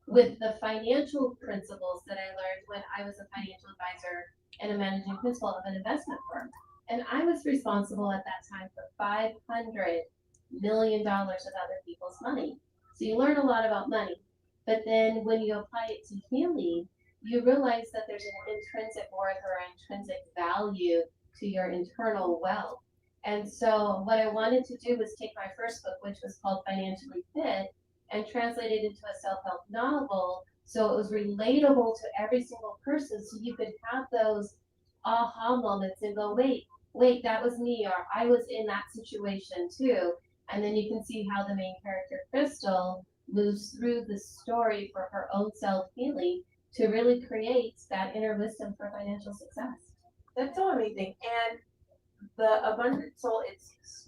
with the financial principles that I learned when I was a financial advisor and a managing principal of an investment firm. And I was responsible at that time for $500 million of other people's money. So you learn a lot about money. But then when you apply it to healing, you realize that there's an intrinsic worth or intrinsic value to your internal wealth. And so what I wanted to do was take my first book, which was called Financially Fit, and translate it into a self-help novel so it was relatable to every single person so you could have those aha moments and go, wait, that was me, or I was in that situation too. And then you can see how the main character, Crystal, moves through the story for her own self healing to really create that inner wisdom for financial success. That's so amazing. And the Abundant Soul, it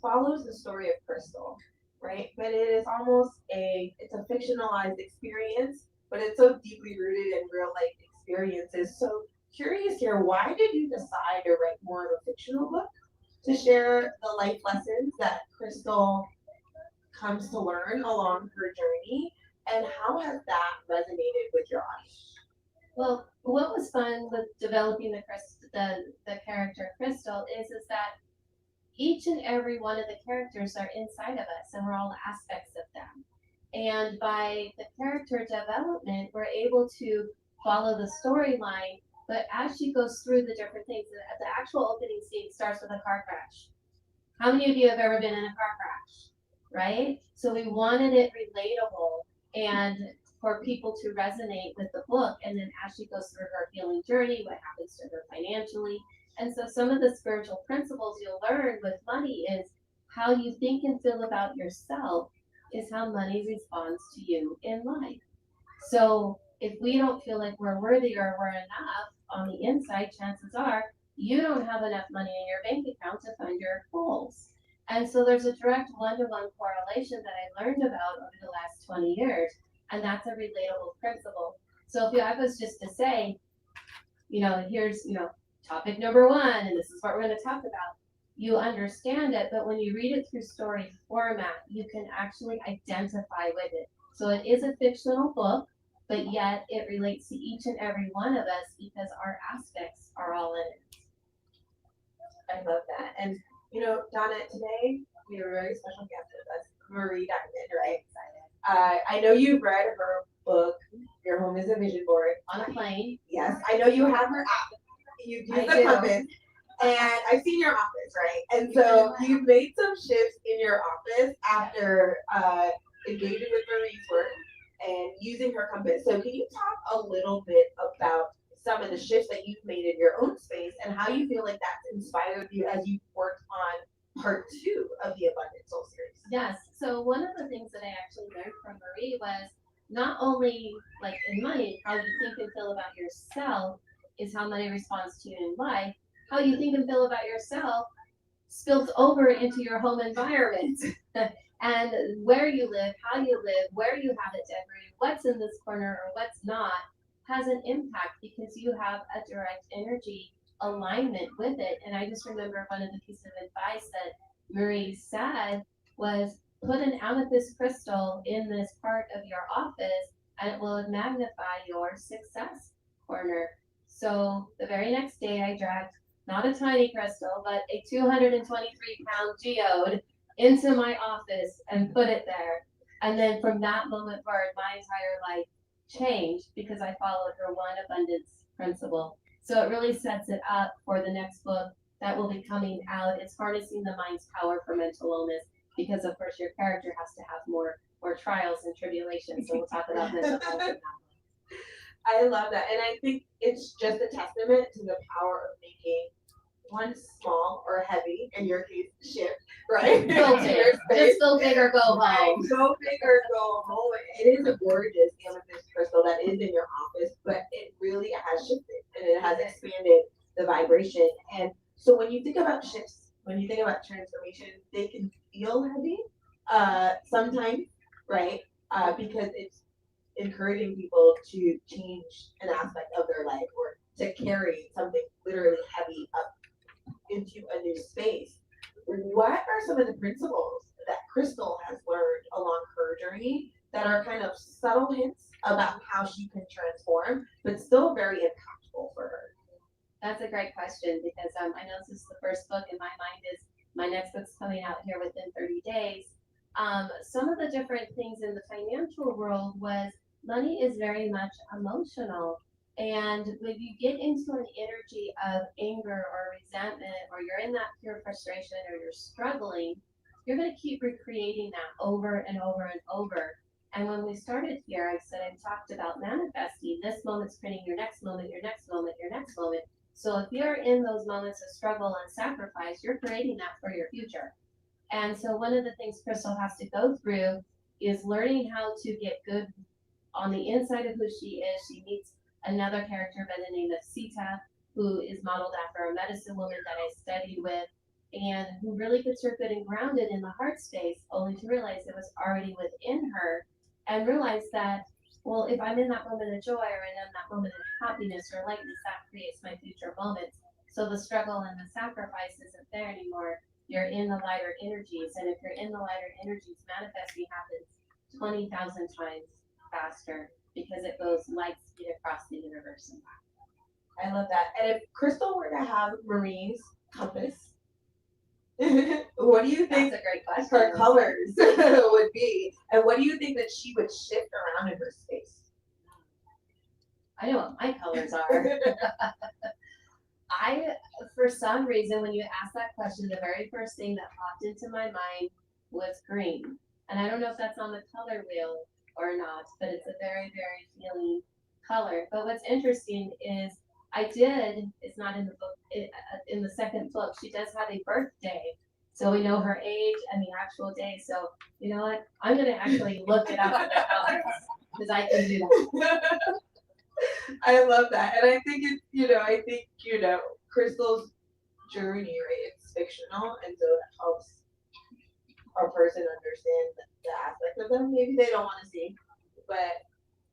follows the story of Crystal, right? But it is almost it's a fictionalized experience, but it's so deeply rooted in real life experiences. So curious here, why did you decide to write more of a fictional book to share the life lessons that Crystal comes to learn along her journey? And how has that resonated with your audience? Well, what was fun with developing the character Crystal is that each and every one of the characters are inside of us and we're all aspects of them. And by the character development, we're able to follow the storyline. But as she goes through the different things, the actual opening scene starts with a car crash. How many of you have ever been in a car crash? Right? So we wanted it relatable and for people to resonate with the book. And then as she goes through her healing journey, what happens to her financially. And so some of the spiritual principles you'll learn with money is how you think and feel about yourself is how money responds to you in life. So if we don't feel like we're worthy or we're enough on the inside, chances are you don't have enough money in your bank account to fund your goals. And so there's a direct one-to-one correlation that I learned about over the last 20 years, and that's a relatable principle. So if I was just to say, here's, topic number one, and this is what we're going to talk about, you understand it, but when you read it through story format, you can actually identify with it. So it is a fictional book, but yet it relates to each and every one of us because our aspects are all in it. I love that. And Donna, today we have a very special guest with us, Marie Diamond, right? I know you've read her book, Your Home is a Vision Board. On a plane. Yes, I know you have her app. You've used the compass. And I've seen your office, right? And so you've made some shifts in your office after engaging with Marie's work and using her compass. So can you talk a little bit about some of the shifts that you've made in your own space and how you feel like that's inspired you as you've worked on part 2 of the Abundant Soul series? Yes. So one of the things that I actually learned from Marie was not only like in money, how you think and feel about yourself is how money responds to you in life. How you think and feel about yourself spills over into your home environment. And where you live, how you live, where you have it decorated, what's in this corner or what's not, has an impact because you have a direct energy alignment with it. And I just remember one of the pieces of advice that Marie said was put an amethyst crystal in this part of your office and it will magnify your success corner. So the very next day I dragged not a tiny crystal, but a 223-pound geode into my office and put it there. And then from that moment forward, my entire life changed because I followed her one abundance principle. So it really sets it up for the next book that will be coming out. It's harnessing the mind's power for mental wellness because of course your character has to have more trials and tribulations. So we'll talk about mental health in that book. I love that. And I think it's just a testament to the power of making one small or heavy, in your case, shift, right? Go big. Just go big or go home. Right. Go big or go home. It is a gorgeous amethyst crystal that is in your office, but it really has shifted and it has expanded the vibration. And so when you think about shifts, when you think about transformation, they can feel heavy sometimes, right? Because it's encouraging people to change an aspect of their life or to carry something literally heavy up into a new space. What are some of the principles that Crystal has learned along her journey that are kind of subtle hints about how she can transform, but still very impactful for her? That's a great question because I know this is the first book, and my mind is my next book's coming out here within 30 days. Some of the different things in the financial world was money is very much emotional. And when you get into an energy of anger or resentment, or you're in that pure frustration, or you're struggling, you're going to keep recreating that over and over and over. And when we started here, I said I talked about manifesting. This moment's printing your next moment, your next moment, your next moment. So if you're in those moments of struggle and sacrifice, you're creating that for your future. And so one of the things Crystal has to go through is learning how to get good on the inside of who she is. She meets another character by the name of Sita, who is modeled after a medicine woman that I studied with, and who really gets her good and grounded in the heart space, only to realize it was already within her, and realize that, well, if I'm in that moment of joy or in that moment of happiness or lightness, that creates my future moments. So the struggle and the sacrifice isn't there anymore. You're in the lighter energies, and if you're in the lighter energies, manifesting happens 20,000 times faster because it goes light speed across the universe and back. I love that. And if Crystal were to have Marie's compass, what do you think That's a great question. her colors would be? And what do you think that she would shift around in her space? I know what my colors are. For some reason, when you asked that question, the very first thing that popped into my mind was green. And I don't know if that's on the color wheel or not, but it's a very, very healing color. But what's interesting is it's not in the book, in the second book, she does have a birthday. So we know her age and the actual day. So you know what? I'm going to actually look it up in the colors because I can do that. I love that. And I think Crystal's journey, right? It's fictional, and so it helps a person understand the aspect of them maybe they don't want to see, but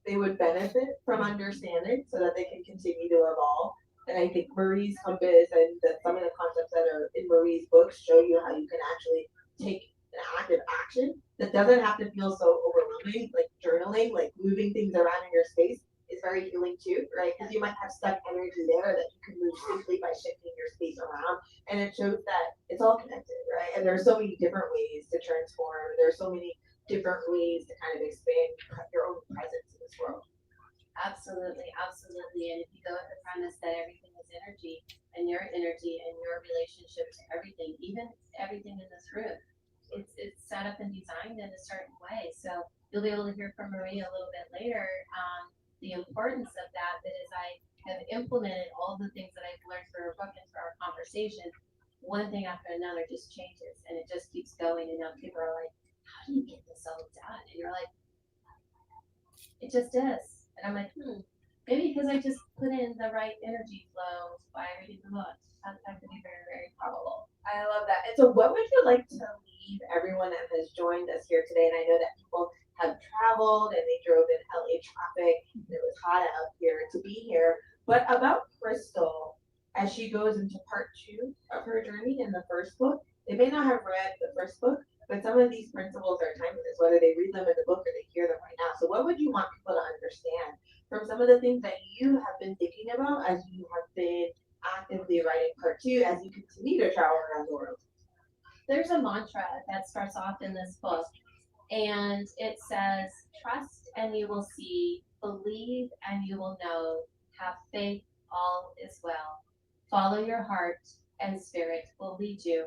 they would benefit from understanding so that they can continue to evolve. And I think Marie's compass and some of the concepts that are in Marie's books show you how you can actually take an active action that doesn't have to feel so overwhelming, like journaling, like moving things around in your space is very healing too, right? Because you might have stuck energy there that you can move simply by shifting your space around. And it shows that it's all connected, right? And there's so many different ways to transform. There's so many different ways to kind of expand your own presence in this world. Absolutely, absolutely. And if you go with the premise that everything is energy and your relationship to everything, even everything in this room, it's set up and designed in a certain way. So you'll be able to hear from Marie a little bit later the importance of that. But as I have implemented all the things that I've learned through our book and through our conversation, one thing after another just changes and it just keeps going. And now people are like, how do you get this all done? And you're like, it just is. And I'm like, maybe because I just put in the right energy flow by reading the book. That could be very, very probable. I love that. And so, what would you like to leave everyone that has joined us here today? And I know that people have traveled and they drove in LA traffic. And it was hot out here to be here. But about Crystal, as she goes into part 2 of her journey in the first book, they may not have read the first book, but some of these principles are timeless, whether they read them in the book or they hear them right now. So, what would you want people to understand from some of the things that you have been thinking about as you have been actively writing part 2 as you continue to travel around the world? There's a mantra that starts off in this book, and it says, trust and you will see, believe and you will know, have faith, all is well. Follow your heart and spirit will lead you.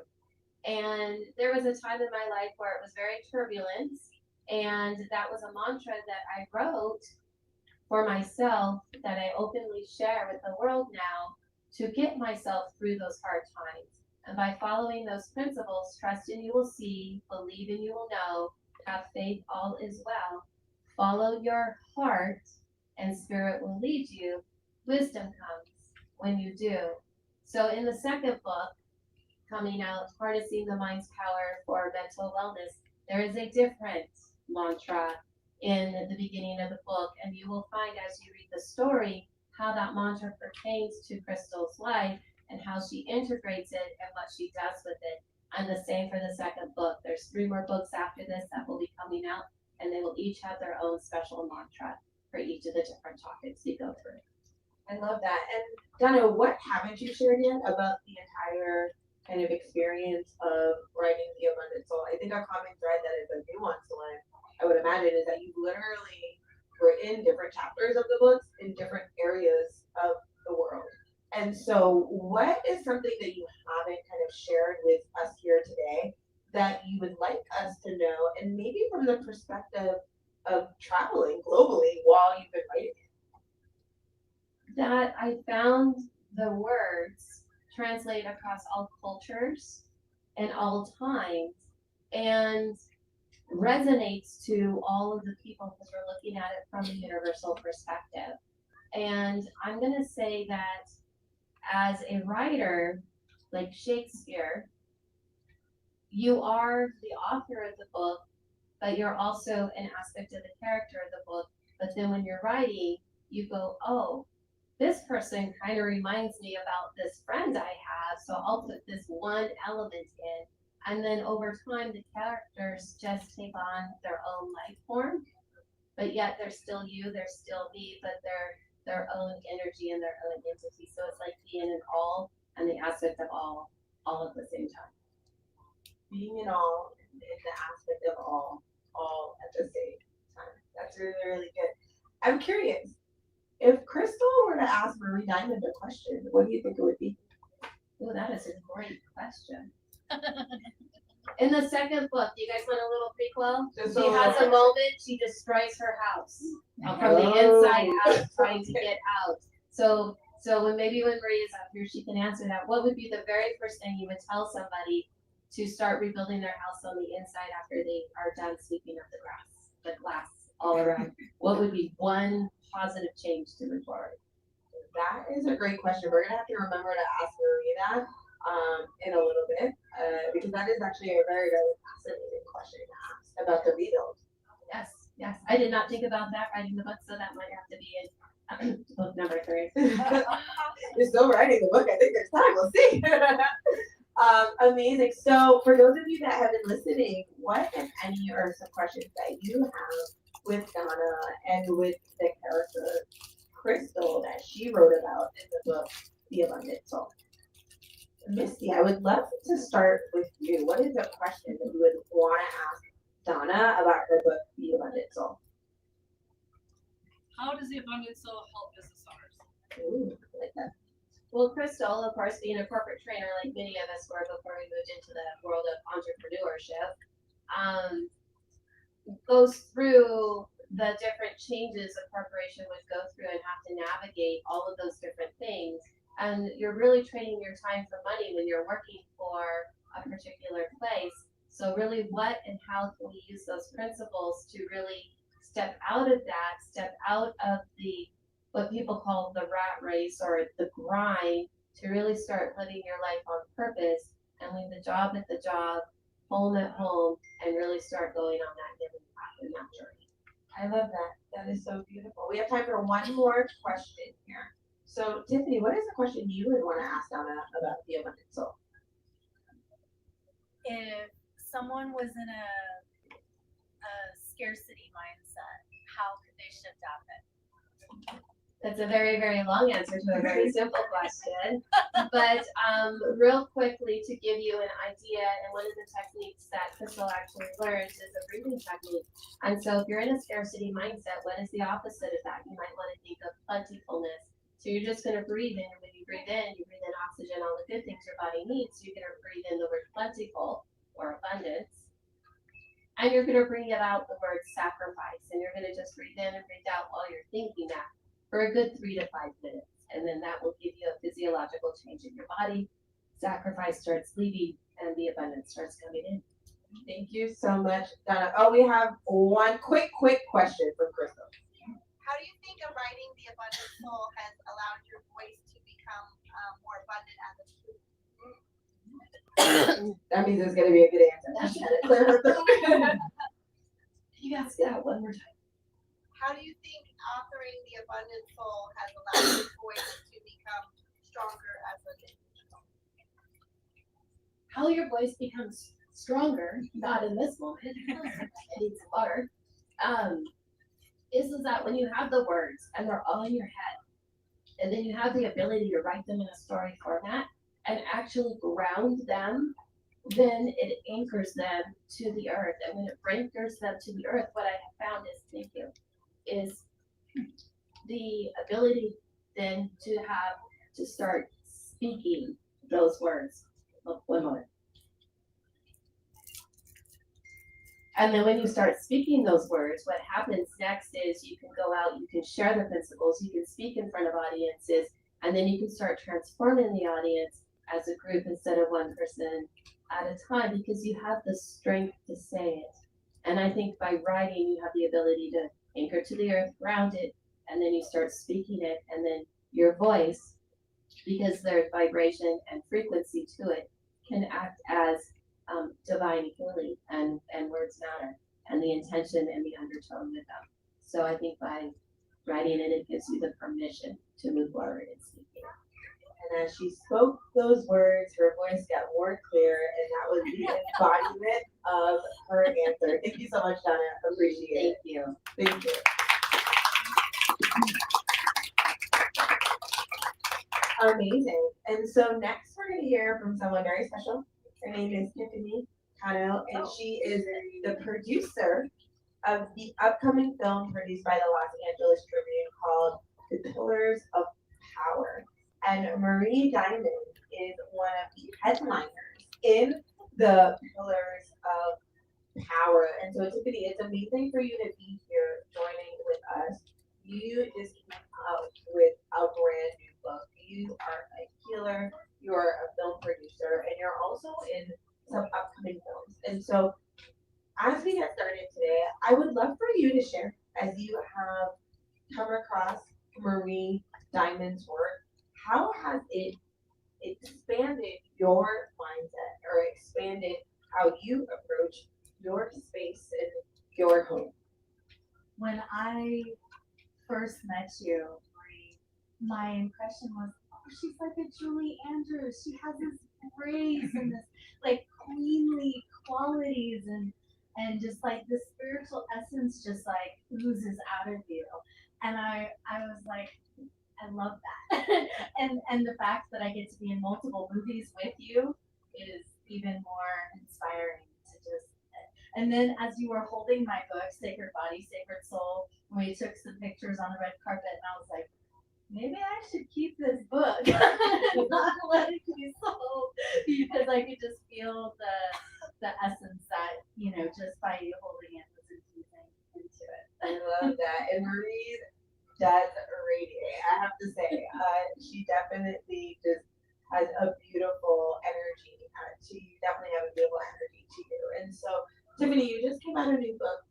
And there was a time in my life where it was very turbulent, and that was a mantra that I wrote for myself that I openly share with the world now to get myself through those hard times. And by following those principles, trust and you will see, believe and you will know, have faith, all is well. Follow your heart and spirit will lead you. Wisdom comes when you do. So in the second book, coming out, harnessing the mind's power for mental wellness, there is a different mantra in the beginning of the book, and you will find as you read the story how that mantra pertains to Crystal's life and how she integrates it and what she does with it. And the same for the second book. There's 3 more books after this that will be coming out, and they will each have their own special mantra for each of the different topics you go through. I love that. And Donna, what haven't you shared yet about the entire kind of experience of writing The Abundant Soul? I think a common thread that is a nuanced one, I would imagine, is that you literally were in different chapters of the books in different areas of the world. And so, what is something that you haven't kind of shared with us here today that you would like us to know, and maybe from the perspective of traveling globally while you've been writing? That I found the words translate across all cultures and all times and resonates to all of the people because we're looking at it from a universal perspective. And I'm going to say that as a writer, like Shakespeare, you are the author of the book, but you're also an aspect of the character of the book. But then when you're writing, you go, oh, this person kind of reminds me about this friend I have, so I'll put this one element in. And then over time, the characters just take on their own life form, but yet they're still you, they're still me, but they're their own energy and their own entity. So it's like being an all and the aspect of all at the same time. Being in all, in the aspect of all at the same time. That's really, really good. I'm curious, if Crystal were to ask Marie Diamond a question, what do you think it would be? Oh, that is a great question. In the second book, do you guys want a little prequel? She has a moment, she destroys her house from the inside out, trying to get out. So when Marie is up here, she can answer that. What would be the very first thing you would tell somebody to start rebuilding their house on the inside after they are done sweeping up the glass all around? What would be one positive change to move forward? That is a great question. We're gonna have to remember to ask Marie that in a little bit, because that is actually a very, very fascinating question to ask about the rebuild. Yes. I did not think about that writing the book, so that might have to be in book number 3. You're still writing the book. I think there's time. We'll see. Amazing. So, for those of you that have been listening, what, if any, are some questions that you have with Donna and with the character Crystal that she wrote about in the book, The Abundant Soul? Misty, I would love to start with you. What is a question that you would want to ask Donna about her book, The Abundant Soul? How does The Abundant Soul help business owners? Ooh, I like that. Well, Crystal, of course, being a corporate trainer like many of us were before we moved into the world of entrepreneurship, goes through the different changes a corporation would go through and have to navigate all of those different things. And you're really trading your time for money when you're working for a particular place. So really, what and how can we use those principles to really step out of that, step out of the what people call the rat race or the grind, to really start living your life on purpose and leave the job at the job, home at home, and really start going on that healing path and that journey. I love that. That is so beautiful. We have time for one more question here. So, Tiffany, what is the question you would want to ask Donna about The Abundant Soul? If someone was in a scarcity mindset, how could they shift out of it? That's a very, very long answer to a very simple question. But real quickly, to give you an idea, and one of the techniques that Crystal actually learns is a breathing technique. And so if you're in a scarcity mindset, what is the opposite of that? You might want to think of plentifulness. So you're just going to breathe in, and when you breathe in oxygen, all the good things your body needs. So you're going to breathe in the word plentiful or abundance. And you're going to bring it out the word sacrifice. And you're going to just breathe in and breathe out while you're thinking that for a good 3 to 5 minutes. And then that will give you a physiological change in your body. Sacrifice starts leaving and the abundance starts coming in. Thank you so much, Donna. Oh, we have one quick question from Crystal. How do you think writing The Abundant Soul has allowed your voice to become more abundant as a student? That means it's going to be a good answer. You guys get out one more time. How do you think authoring The Abundant Soul has allowed your voice to become stronger as an individual? How your voice becomes stronger, not in this moment. I need some water. is that when you have the words and they're all in your head, and then you have the ability to write them in a story format and actually ground them, then it anchors them to the earth. And when it anchors them to the earth, what I have found is, thank you, is the ability then to start speaking those words. Oh, one moment. And then when you start speaking those words, what happens next is you can go out, you can share the principles, you can speak in front of audiences, and then you can start transforming the audience as a group instead of one person at a time, because you have the strength to say it. And I think by writing, you have the ability to anchor to the earth, ground it, and then you start speaking it, and then your voice, because there's vibration and frequency to it, can act as divine healing, and words matter, and the intention and the undertone with them. So I think by writing it, it gives you the permission to move forward and speaking. And as she spoke those words, her voice got more clear, and that was the embodiment of her answer. Thank you so much, Donna. Appreciate Thank you. it. Thank you. Amazing. And so next we're going to hear from someone very special. Her name is Tiffany Cano, and she is the producer of the upcoming film produced by the Los Angeles Tribune called The Pillars of Power. And Marie Diamond is one of the headliners in the Pillars of Power. And so Tiffany, it's amazing for you to be here joining with us. You just came out with a brand new book. You are a healer, you're a film producer, and you're also in some upcoming films. And so as we get started today, I would love for you to share, as you have come across Marie Diamond's work, how has it expanded your mindset or expanded how you approach your space and your home? When I first met you, Marie, my impression was, oh, she's like a Julie Andrews. She has this grace and this like queenly qualities and just like the spiritual essence just like oozes out of you. And I was like, I love that. and the fact that I get to be in multiple movies with you is even more inspiring to just. And then as you were holding my book, Sacred Body, Sacred Soul, we took some pictures on the red carpet, and I was like, maybe I should keep this book, not let it be sold, because I could just feel the essence that just by you holding it was infusing into it. I love that. And Marie does radiate. I have to say, she definitely just has a beautiful energy. She definitely has a beautiful energy to you. And so, Tiffany, you just came out a new book,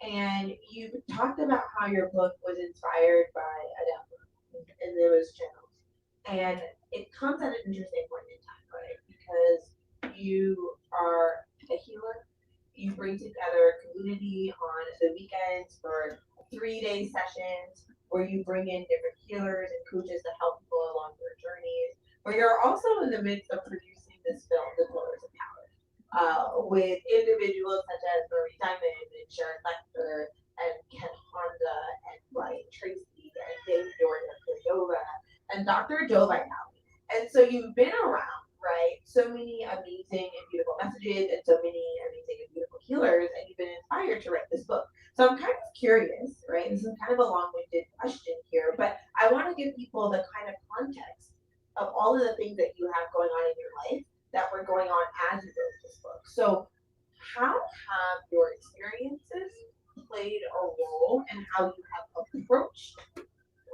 and you talked about how your book was inspired by a devil, and there was channels. And it comes at an interesting point in time, right? Because you are a healer. You bring together a community on the weekends for 3-day sessions where you bring in different healers and coaches to help people along their journeys. But you're also in the midst of producing this film, The Pillars of Power, with individuals such as Marie Diamond and Sharon Lecter and Ken Honda and Brian Tracy and Dave Cordova and Dr. Joe Vitale. And so you've been around, right? So many amazing and beautiful messages and so many amazing and beautiful healers, and you've been inspired to write this book. So I'm kind of curious, right? This is kind of a long-winded question here, but I want to give people the kind of context of all of the things that you have going on in your life that were going on as you wrote this book. So how have your experiences played a role in how you have approached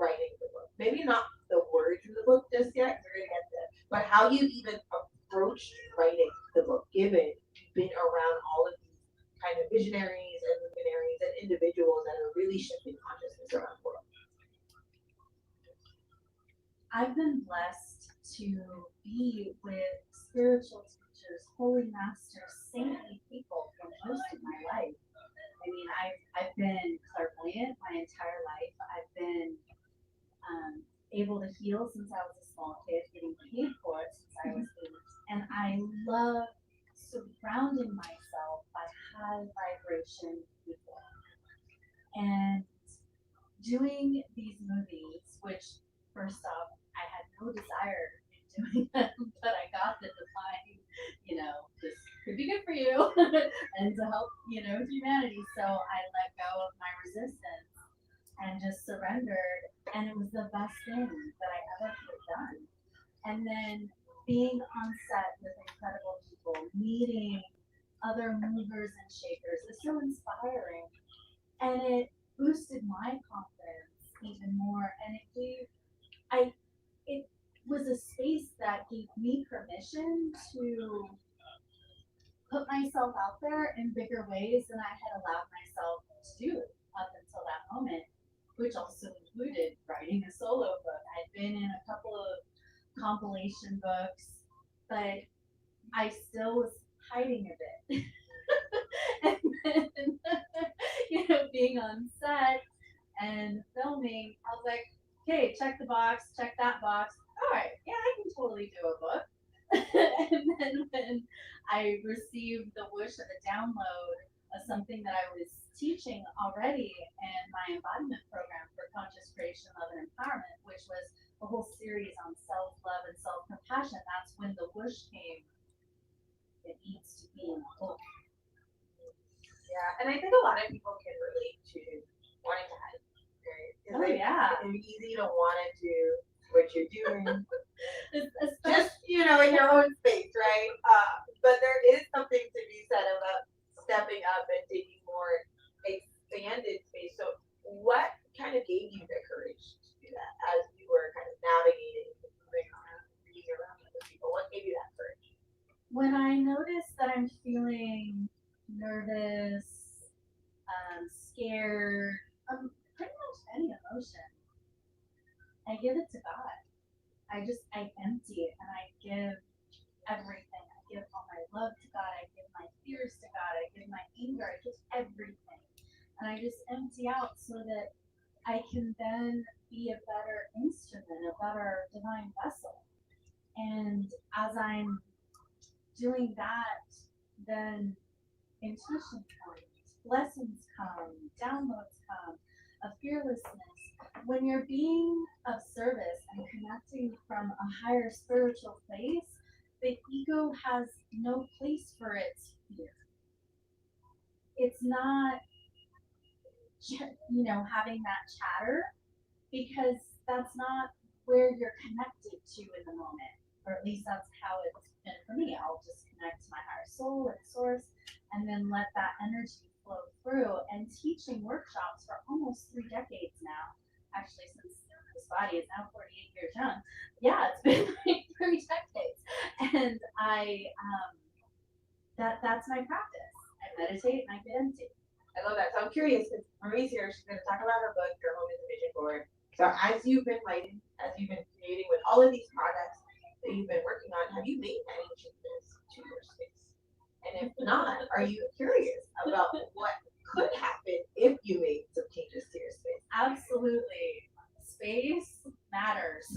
writing the book? Maybe not the words in the book just yet, we're gonna get there, but how you even approached writing the book, given you've been around all of these kind of visionaries and luminaries and individuals that are really shifting consciousness around the world. I've been blessed to be with spiritual teachers, holy masters, saintly people for most of my life. I mean, I've been clairvoyant my entire life. I've been able to heal since I was a small kid, getting paid for it since I was 8. And I love surrounding myself by high vibration people. And doing these movies, which first off, I had no desire in doing them, but I got the divine, this could be good for you and to help, humanity. So I let go of my resistance and just surrendered. And it was the best thing that I ever could have done. And then being on set with incredible people, meeting other movers and shakers is so inspiring. And it boosted my confidence even more. And it was a space that gave me permission to put myself out there in bigger ways than I had allowed myself to do up until that moment, which also included writing a solo book. I'd been in a couple of compilation books, but I still was hiding a bit. And then, being on set and filming, I was like, okay, check the box, check that box. All right, yeah, I can totally do a book. And then when I received the whoosh of a download of something that I was teaching already in my embodiment program for conscious creation, love, and empowerment, which was a whole series on self-love and self-compassion, that's when the whoosh came. It needs to be in the book. Yeah, and I think a lot of people can relate to wanting to hide, right? Oh, yeah. It's easy to want to do what you're doing, Especially, just in your own space, right? But there is something to be said about stepping up and taking more expanded space. So, what kind of gave you the courage to do that as you were kind of navigating, moving around, being around other people? What gave you that courage? when I notice that I'm feeling nervous, scared, pretty much any emotion, I give it to God. I empty it and I give everything. I give all my love to God. I give my fears to God. I give my anger. I give everything. And I just empty out so that I can then be a better instrument, a better divine vessel. And as I'm doing that, then intuition comes, blessings come, downloads come, a fearlessness. When you're being of service and connecting from a higher spiritual place, the ego has no place for its fear. It's not, having that chatter because that's not where you're connected to in the moment. Or at least that's how it's been for me. I'll just connect to my higher soul and source and then let that energy flow through. And teaching workshops for almost 3 decades now, actually since this body is now 48 years young. Yeah, it's been like 3 decades. And that's my practice. I meditate and I get empty. I love that. So I'm curious because Marie's here. She's going to talk about her book, Your Home is a Vision Board. So as you've been writing, as you've been creating with all of these products that you've been working on, have you made any changes to your space? And if not, are you curious about what could happen if you made some changes to your space? Absolutely. Space matters.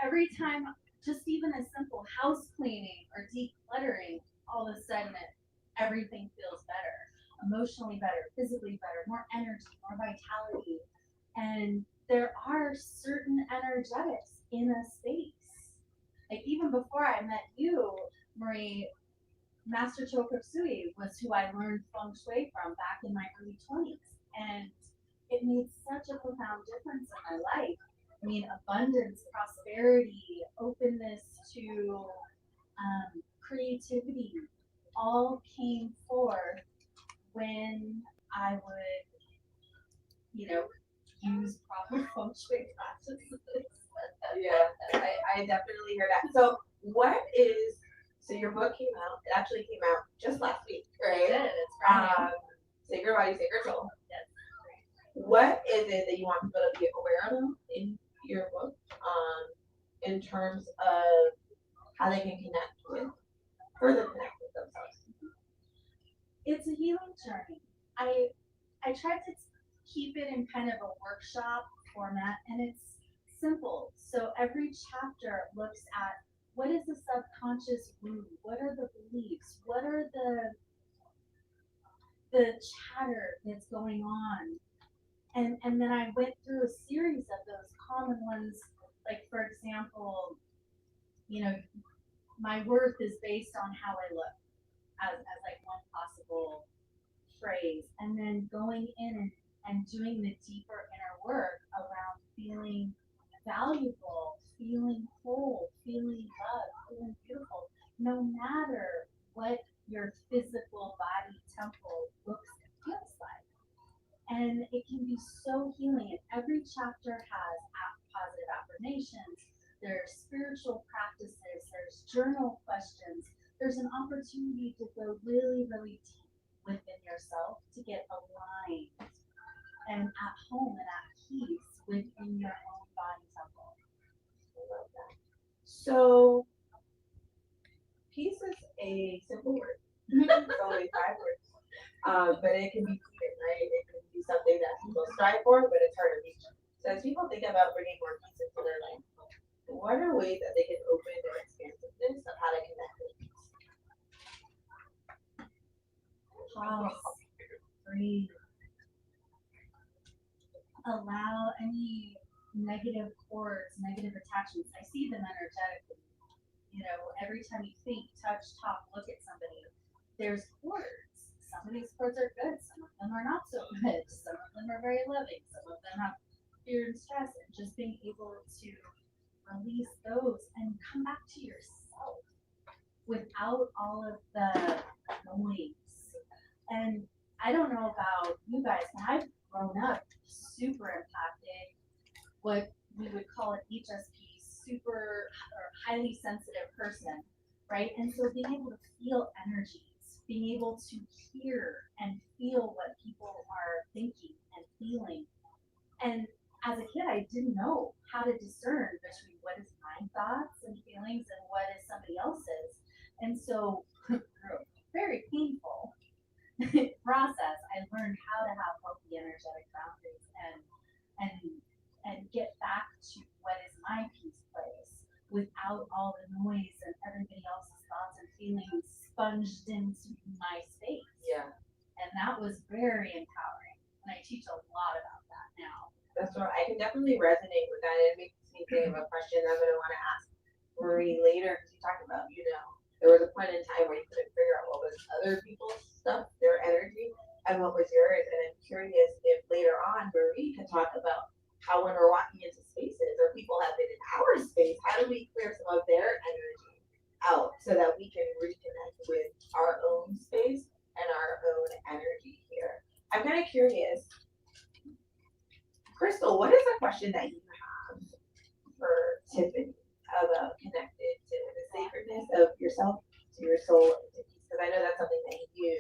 Every time, just even a simple house cleaning or decluttering, all of a sudden everything feels better, emotionally better, physically better, more energy, more vitality. And there are certain energetics in a space. Like even before I met you, Marie, Master Choka Sui was who I learned Feng Shui from back in my early 20s. And it made such a profound difference in my life. I mean, abundance, prosperity, openness to creativity all came forth when I would, use proper Feng Shui practices. Yeah, I definitely hear that. So your book came out, it actually came out just last week, right? It did, it's brand new. Sacred Body, Sacred Soul. Yes. What is it that you want people to be aware of in your book, in terms of how they can further connect with themselves? It's a healing journey. I tried to keep it in kind of a workshop format, and it's simple. So every chapter looks at what is the subconscious wound, what are the beliefs, what are the the chatter that's going on. And then I went through a series of those common ones, like for example, you know, my worth is based on how I look as like one possible phrase. And then going in and doing the deeper inner work around feeling valuable, feeling whole, feeling loved, feeling beautiful, no matter what your physical body temple looks and feels like. And it can be so healing. And every chapter has positive affirmations, there's spiritual practices, there's journal questions, there's an opportunity to go really, really deep within yourself to get aligned and at home and at peace within your own body temple. I love that. So, peace is a simple word. It's only 5 words. But it can be fleeting, right? It can be something that people strive for, but it's hard to reach. So as people think about bringing more peace into their life, what are ways that they can open their expansiveness of how to connect with peace? Pause, breathe, allow any negative cords, negative attachments. I see them energetically. You know, every time you think, touch, talk, look at somebody, there's cords. Some of these cords are good, some of them are not so good, some of them are very loving, some of them have fear and stress, and just being able to release those and come back to yourself without all of the noise. And I don't know about you guys, but I've grown up super impacted, what we would call an HSP, super or highly sensitive person, right? And so being able to feel energies, being able to hear and feel what people are thinking and feeling. And as a kid, I didn't know how to discern between what is my thoughts and feelings and what is somebody else's. And so, through a very painful process, I learned how to have healthy energetic boundaries and get back to what is my peace place without all the noise and everybody else's thoughts and feelings sponged into my space. Yeah. And that was very empowering. And I teach a lot about that now. That's what I can definitely resonate with that. It makes me think of a question I'm going to want to ask Marie later because you talked about, there was a point in time where you couldn't figure out what was other people's stuff, their energy, and what was yours. And I'm curious if later on Marie could talk about how when we're walking into spaces or people have been in our space, how do we clear some of their energy out so that we can reconnect with our own space and our own energy here? I'm kind of curious. Crystal, what is a question that you have for Tiffany about connected to the sacredness of yourself, to your soul, and to peace? Because I know that's something that you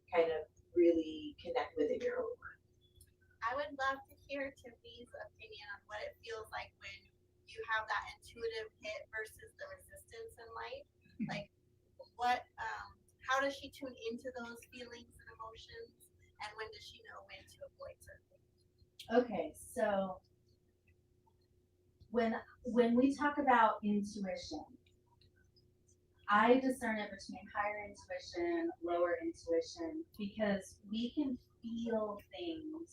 kind of really connect with in your own work. I would love to hear Tiffany's opinion on what it feels like when you have that intuitive hit versus the resistance in life. Like, how does she tune into those feelings and emotions, and when does she know when to avoid certain things? Okay, so when we talk about intuition, I discern it between higher intuition, lower intuition, because we can feel things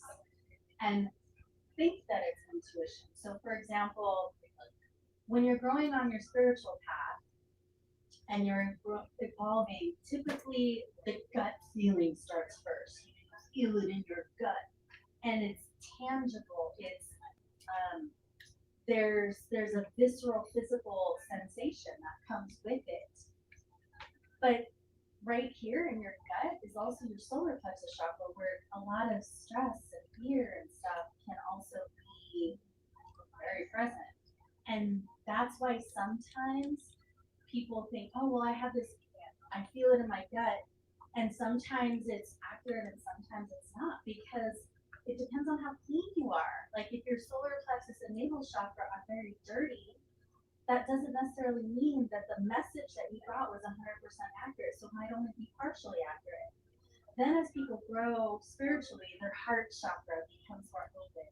and think that it's intuition. So for example, when you're growing on your spiritual path and you're evolving, typically the gut feeling starts first. You feel it in your gut and it's tangible. It's there's a visceral physical sensation that comes with it. But right here in your gut is also your solar plexus chakra, where a lot of stress and fear and stuff can also be very present. And that's why sometimes people think, oh, well, I have this, I feel it in my gut. And sometimes it's accurate and sometimes it's not, because it depends on how clean you are. Like if your solar plexus and navel chakra are very dirty, that doesn't necessarily mean that the message that you got was 100% accurate. So it might only be partially accurate. Then as people grow spiritually, their heart chakra becomes more open.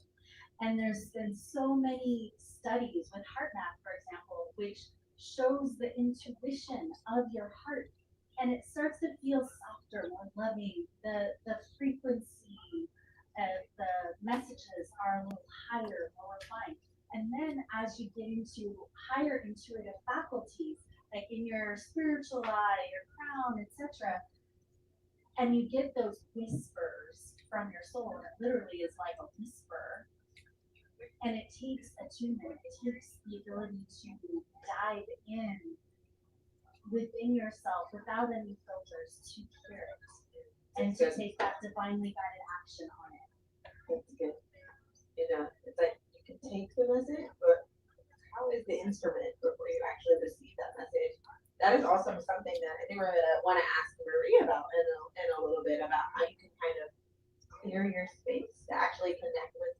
And there's been so many studies with heart math, for example, which shows the intuition of your heart. and it starts to feel softer, more loving. The frequency of the messages are a little higher, more refined. And then as you get into higher intuitive faculties, like in your spiritual eye, your crown, etc., and you get those whispers from your soul, and it literally is like a whisper. And it takes attunement, it takes the ability to dive in within yourself without any filters to hear it and to take that divinely guided action on it. That's good. You know, it's like you can take the message, but how is the instrument before you actually receive that message? That is also something that I think we're gonna want to ask Marie about in a little bit about how you can kind of clear your space to actually connect with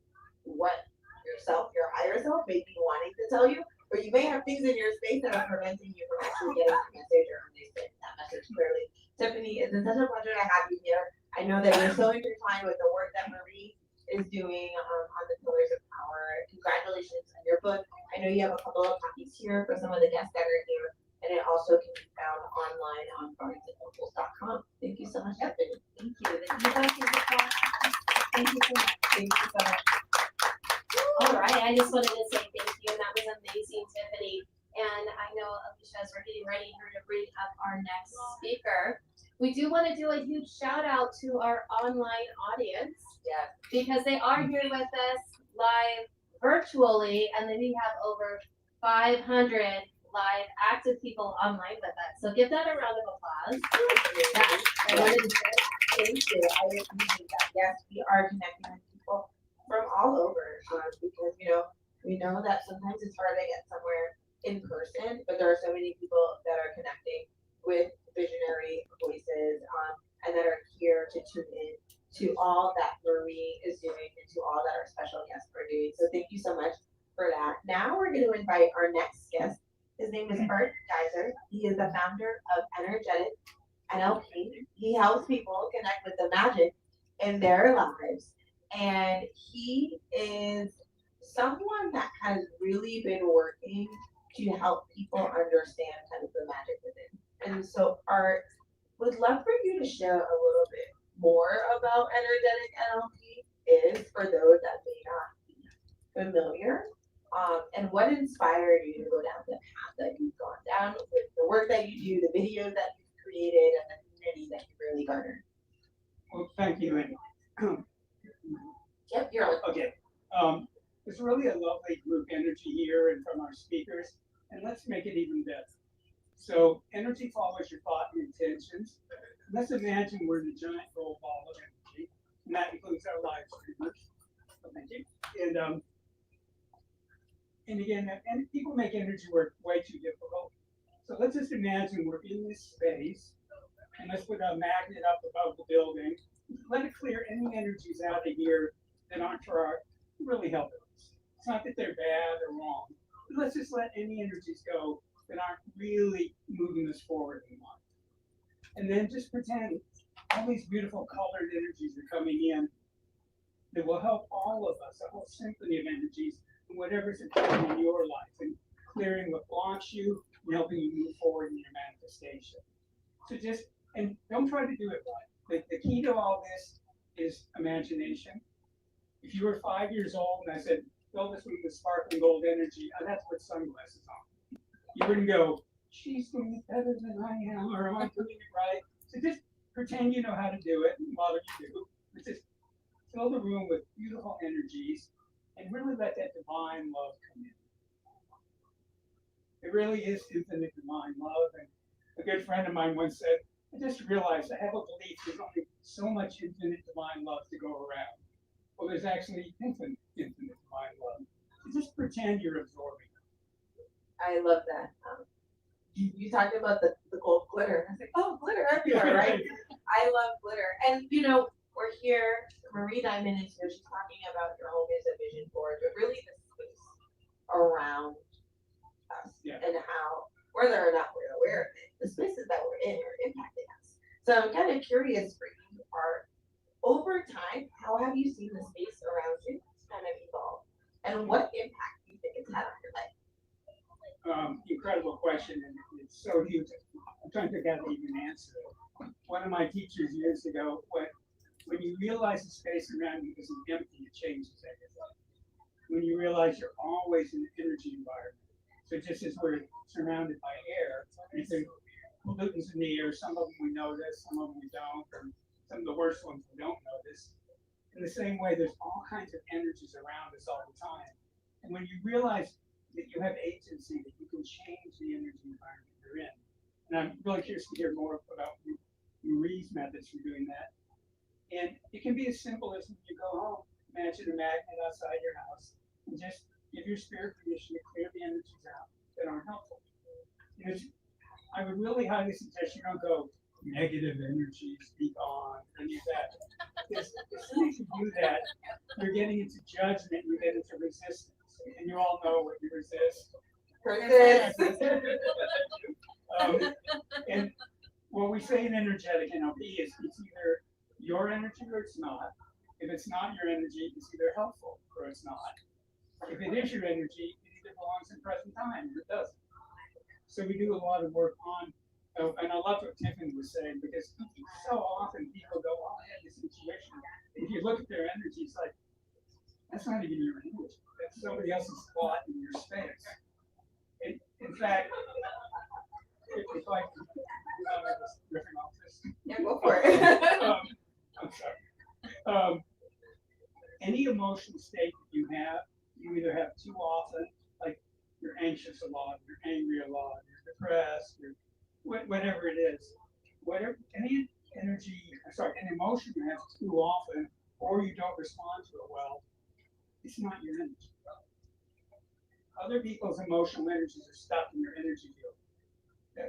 what yourself, your higher self, may be wanting to tell you, or you may have things in your space that are preventing you from actually getting the message or understanding that message clearly. Tiffany, it's been such a pleasure to have you here. I know that you're so intertwined with the work that Marie is doing on the Pillars of Power. Congratulations on your book. I know you have a couple of copies here for some of the guests that are here, and it also can be found online on barnesandnobles.com. Thank you so much, Tiffany. Thank you. Thank you so much. Thank you so much. All right, I just wanted to say thank you, and that was amazing, Tiffany. And I know, Alicia, as we're getting ready here to bring up our next speaker, we do want to do a huge shout out to our online audience. Yes. Because they are here with us live virtually, and then we have over 500 live active people online with us. So give that a round of applause. I wanted to say thank you. I appreciate that. Yes, we are connecting with people from all over because we know that sometimes it's hard to get somewhere in person, but there are so many people that are connecting with visionary voices and that are here to tune in to all that Marie is doing and to all that our special guests are doing. So thank you so much for that. Now we're going to invite our next guest. His name is Art Geiser. He is the founder of Energetic NLP. He helps people connect with the magic in their lives. And he is someone that has really been working to help people understand kind of the magic within. And so Art, would love for you to share a little bit more about energetic NLP is for those that may not be familiar. And what inspired you to go down the path that you've gone down with the work that you do, the videos that you've created, and the community that you've really garnered? Well, thank you. And Yep, you're on. okay, there's really a lovely group energy here and from our speakers, and let's make it even better. So energy follows your thought and intentions. Let's imagine we're in a giant gold ball of energy, and that includes our live streamers. So thank you. And again, and people make energy work way too difficult. So let's just imagine we're in this space, and let's put a magnet up above the building. Let it clear any energies out of here that aren't for our really helping us. It's not that they're bad or wrong, but let's just let any energies go that aren't really moving us forward in life. And then just pretend all these beautiful colored energies are coming in that will help all of us, a whole symphony of energies, and whatever's occurring in your life, and clearing what blocks you and helping you move forward in your manifestation. So just, and don't try to do it right. The key to all this is imagination. If you were 5 years old and I said, fill this room with sparkling gold energy, I'd have to put sunglasses on. You wouldn't go, she's doing it better than I am, or am I doing it right? So just pretend you know how to do it, and while you do, but just fill the room with beautiful energies and really let that divine love come in. It really is infinite divine love. And a good friend of mine once said, I just realized I have a belief there's only so much infinite divine love to go around. Well, there's actually infinite divine love. So just pretend you're absorbing it. I love that. You talked about the gold glitter. I was like, oh, glitter everywhere, right? I love glitter. And we're here. Marie Diamond is here. She's talking about your home is a vision board, but really the space around us and how, whether or not we're aware of it, the spaces that we're in are impacting us. So I'm kind of curious for you, Art, over time, how have you seen the space around you kind of evolve? And what impact do you think it's had on your life? Incredible question, and it's so huge. trying to figure out how to even answer it. One of my teachers years ago, when you realize the space around you isn't empty, it changes everything. When you realize you're always in an energy environment. So just as we're surrounded by air, if there are pollutants in the air, some of them we notice, some of them we don't, or some of the worst ones we don't notice. In the same way, there's all kinds of energies around us all the time. And when you realize that you have agency, that you can change the energy environment you're in. And I'm really curious to hear more about Marie's methods for doing that. And it can be as simple as when you go home, imagine a magnet outside your house, and just give your spirit permission to clear the energies out that aren't helpful. You know, I would really highly suggest you don't go negative energies, be gone, and use that. Because as soon as you do that, you're getting into judgment, you get into resistance. And you all know what you resist. And what we say in energetic NLP is it's either your energy or it's not. If it's not your energy, it's either helpful or it's not. If it is your energy, it either belongs in present time or it doesn't. So we do a lot of work on, and I love what Tiffany was saying, because so often people go, oh, I had this intuition. If you look at their energy, it's like, that's not even your energy. That's somebody else's thought in your space. In fact, if I was riffing off this. Yeah, go for it. I'm sorry. Any emotional state that you have, you either have too often, like you're anxious a lot, you're angry a lot, you're depressed, you're whatever it is. Any emotion you have too often, or you don't respond to it well, it's not your energy. Other people's emotional energies are stuck in your energy field.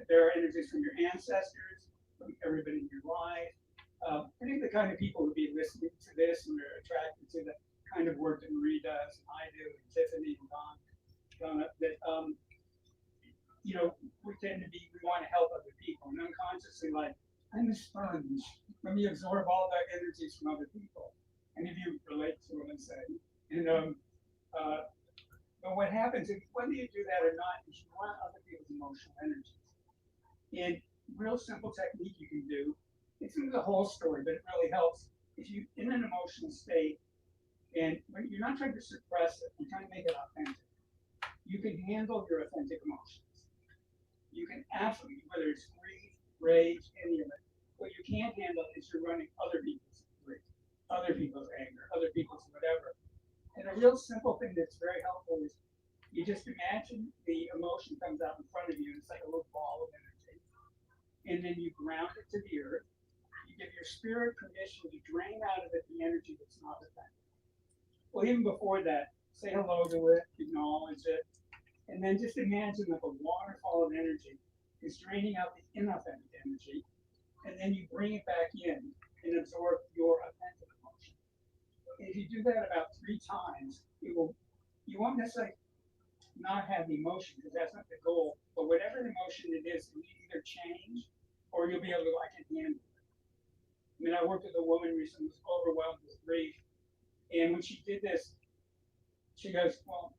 There are energies from your ancestors, from everybody in your life. I think the kind of people who would be listening to this and are attracted to the kind of work that Marie does, and I do, and Tiffany and Donna, that you know, we want to help other people, and unconsciously, like, I'm a sponge. Let me absorb all that energies from other people. And if you relate to what I'm saying, and but what happens is whether you do that or not, is you want other people's emotional energies. And real simple technique you can do. It's not the whole story, but it really helps. If you in an emotional state, and when you're not trying to suppress it, you're trying to make it authentic. You can handle your authentic emotions. You can absolutely, whether it's grief, rage, any of it. What you can't handle is you're running other people's grief, other people's anger, other people's whatever. And a real simple thing that's very helpful is you just imagine the emotion comes out in front of you, and it's like a little ball of energy. And then you ground it to the earth. You give your spirit permission to drain out of it the energy that's not authentic. Well, even before that, say hello to it, acknowledge it, and then just imagine that the waterfall of energy is draining out the inauthentic energy, and then you bring it back in and absorb your authentic emotion. And if you do that about 3 times, you won't necessarily not have the emotion, because that's not the goal, but whatever the emotion it is, you either change or you'll be able to, I can handle it. I mean, I worked with a woman recently who was overwhelmed with grief, and when she did this, she goes, well,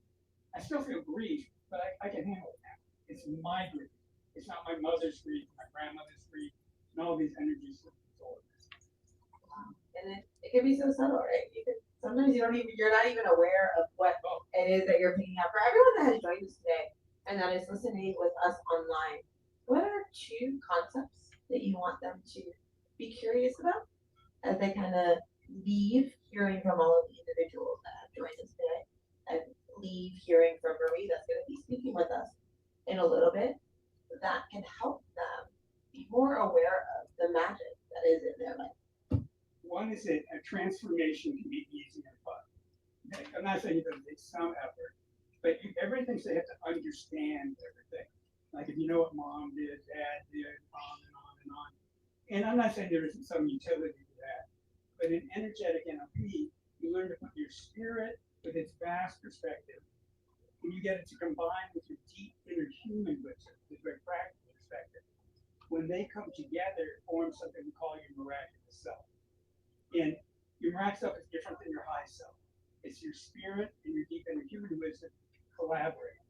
I still feel grief, but I can handle it now. It's my grief. It's not my mother's grief, my grandmother's grief, and all these energies that absorb this. And it can be so subtle, right? Sometimes you're not even aware of what it is that you're picking up. For everyone that has joined us today and that is listening with us online, what are 2 concepts that you want them to be curious about as they kind of leave hearing from all of the individuals that have joined us today, and leave hearing from Marie that's going to be speaking with us in a little bit, that can help them be more aware of the magic that is in their life? One is that a transformation can be easy and fun. Okay? I'm not saying it doesn't take some effort, but everything they have to understand everything. Like if you know what mom did, dad did, on and on and on. And I'm not saying there isn't some utility to that, but in energetic NLP, you learn to put your spirit with its vast perspective, and you get it to combine with your deep inner human wisdom, this very practical perspective. When they come together, it forms something we call your miraculous self. And your miraculous self is different than your high self. It's your spirit and your deep inner human wisdom collaborate.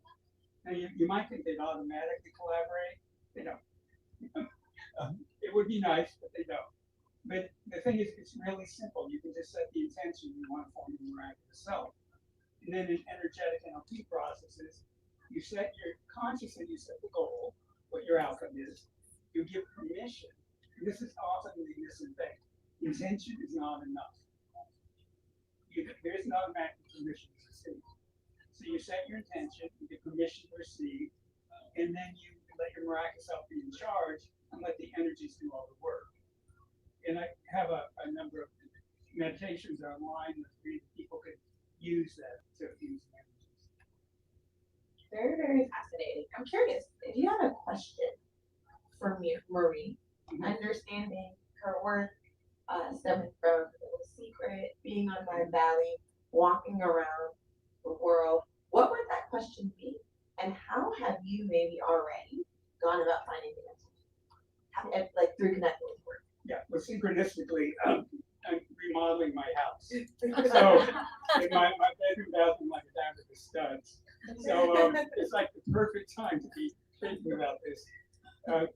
Now, you might think they'd automatically collaborate. They don't. It would be nice, but they don't. But the thing is, it's really simple. You can just set the intention you want to form your miraculous self. And then in energetic NLP processes, you set your consciously, you set the goal, what your outcome is. You give permission. And this is often the missing thing. Intention is not enough. There is an automatic permission to receive. So you set your intention, you give permission to receive, and then you let your miraculous self be in charge and let the energies do all the work. And I have a number of meditations online that people could use that to use energies. Very, very fascinating. I'm curious if you had a question for me, Marie, understanding her work, stemming from The Secret, being on Mind Valley, walking around the world, what would that question be? And how have you maybe already gone about finding the answer? Like through connecting with work. Yeah, well, synchronistically, I'm remodeling my house. So in my bedroom, bathroom, like a down to the studs. So it's like the perfect time to be thinking about this. I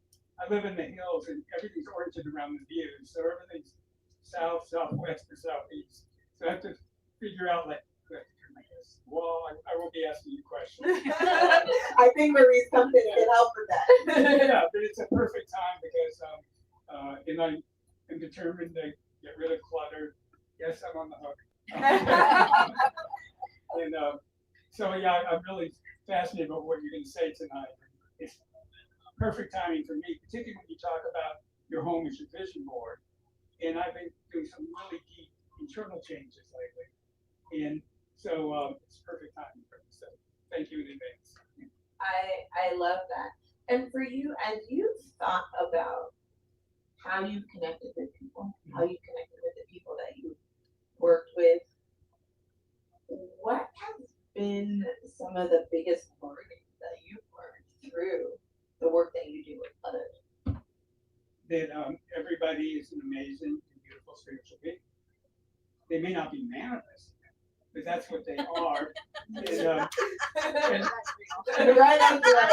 live in the hills and everything's oriented around the views. So everything's south, southwest, or southeast. So I have to figure out like, well, I will be asking you questions. I think Marie's company can help with that. Yeah, but it's a perfect time because and I'm determined to get rid of clutter. Yes, I'm on the hook. And so yeah, I'm really fascinated about what you're going to say tonight. It's perfect timing for me, particularly when you talk about your home as your vision board. And I've been doing some really deep internal changes lately. And so it's perfect timing for me. So thank you in advance. I love that. And for you, as you've thought about how you've connected with people, how you've connected with the people that you've worked with, what has been some of the biggest learnings that you've learned through the work that you do with others? That everybody is an amazing and beautiful spiritual being. They may not be manifesting it, but that's what they are. And Right after that.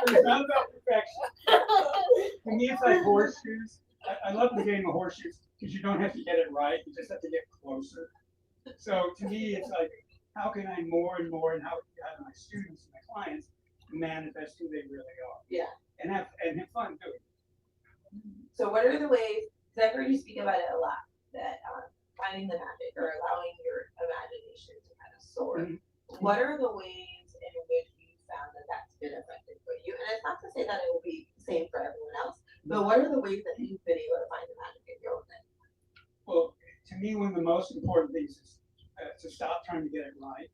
it's not about perfection. To me, it's like horseshoes. I love the game of horseshoes because you don't have to get it right. You just have to get closer. So to me, it's like, how can I more and more, and how can my students and my clients manifest who they really are? Yeah. And have fun doing it. So what are the ways, because I've heard you speak about it a lot, that finding the magic or allowing your imagination to kind of soar. Mm-hmm. What are the ways in which you found that that's been effective for you? And it's not to say that it will be the same for everyone else, but what are the ways that you've been able to find the magic in your own thing? Well, to me, one of the most important things is to stop trying to get it right.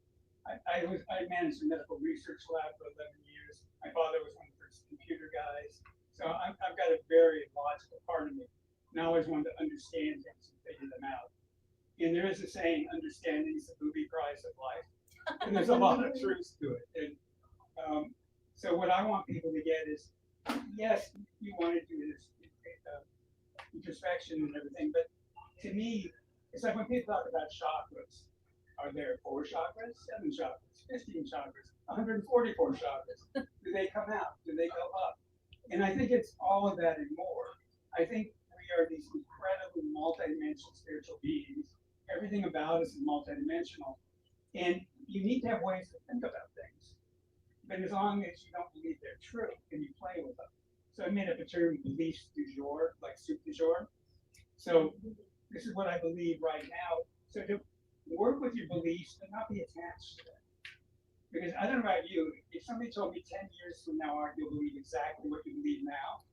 I managed a medical research lab for 11 years. My father was one of the first computer guys. So I've got a very logical part of me. And I always wanted to understand things and figure them out. And there is a saying, understanding is the booby prize of life. And there's a lot of truth to it. And so what I want people to get is, yes, you want to do this introspection and everything, but to me, it's like when people talk about chakras. Are there 4 chakras, 7 chakras, 15 chakras, 144 chakras? Do they come out? Do they go up? And I think it's all of that and more. I think we are these incredibly multidimensional spiritual beings. Everything about us is multidimensional. And you need to have ways to think about things. But as long as you don't believe they're true, and you play with them. So I made up a term, beliefs du jour, like soup du jour. So this is what I believe right now. So to work with your beliefs and not be attached to them. Because I don't know about you, if somebody told me 10 years from now, you'll believe exactly what you believe now,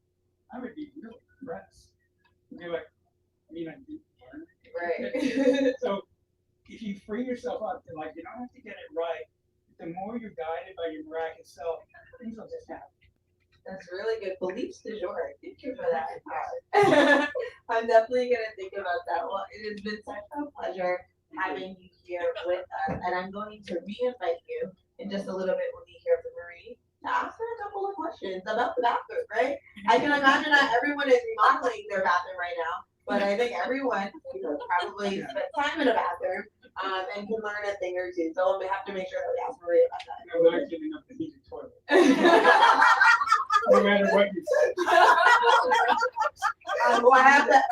I would be really impressed. I'd be like, I mean, I didn't learn. Right. So if you free yourself up to like, you don't have to get it right, the more you're guided by your miraculous self, things will just happen. That's really good. Beliefs du jour. Thank you for that. I'm definitely going to think about that. Well, it has been such a pleasure having you here with us. And I'm going to re-invite you in just a little bit when we hear from Marie to ask her a couple of questions about the bathroom, right? I can imagine that everyone is remodeling their bathroom right now, but I think everyone probably spent time in a bathroom and can learn a thing or two. So we have to make sure that we ask Marie about that. I'm not giving up the heated toilet. no matter what you say. I'm glad that.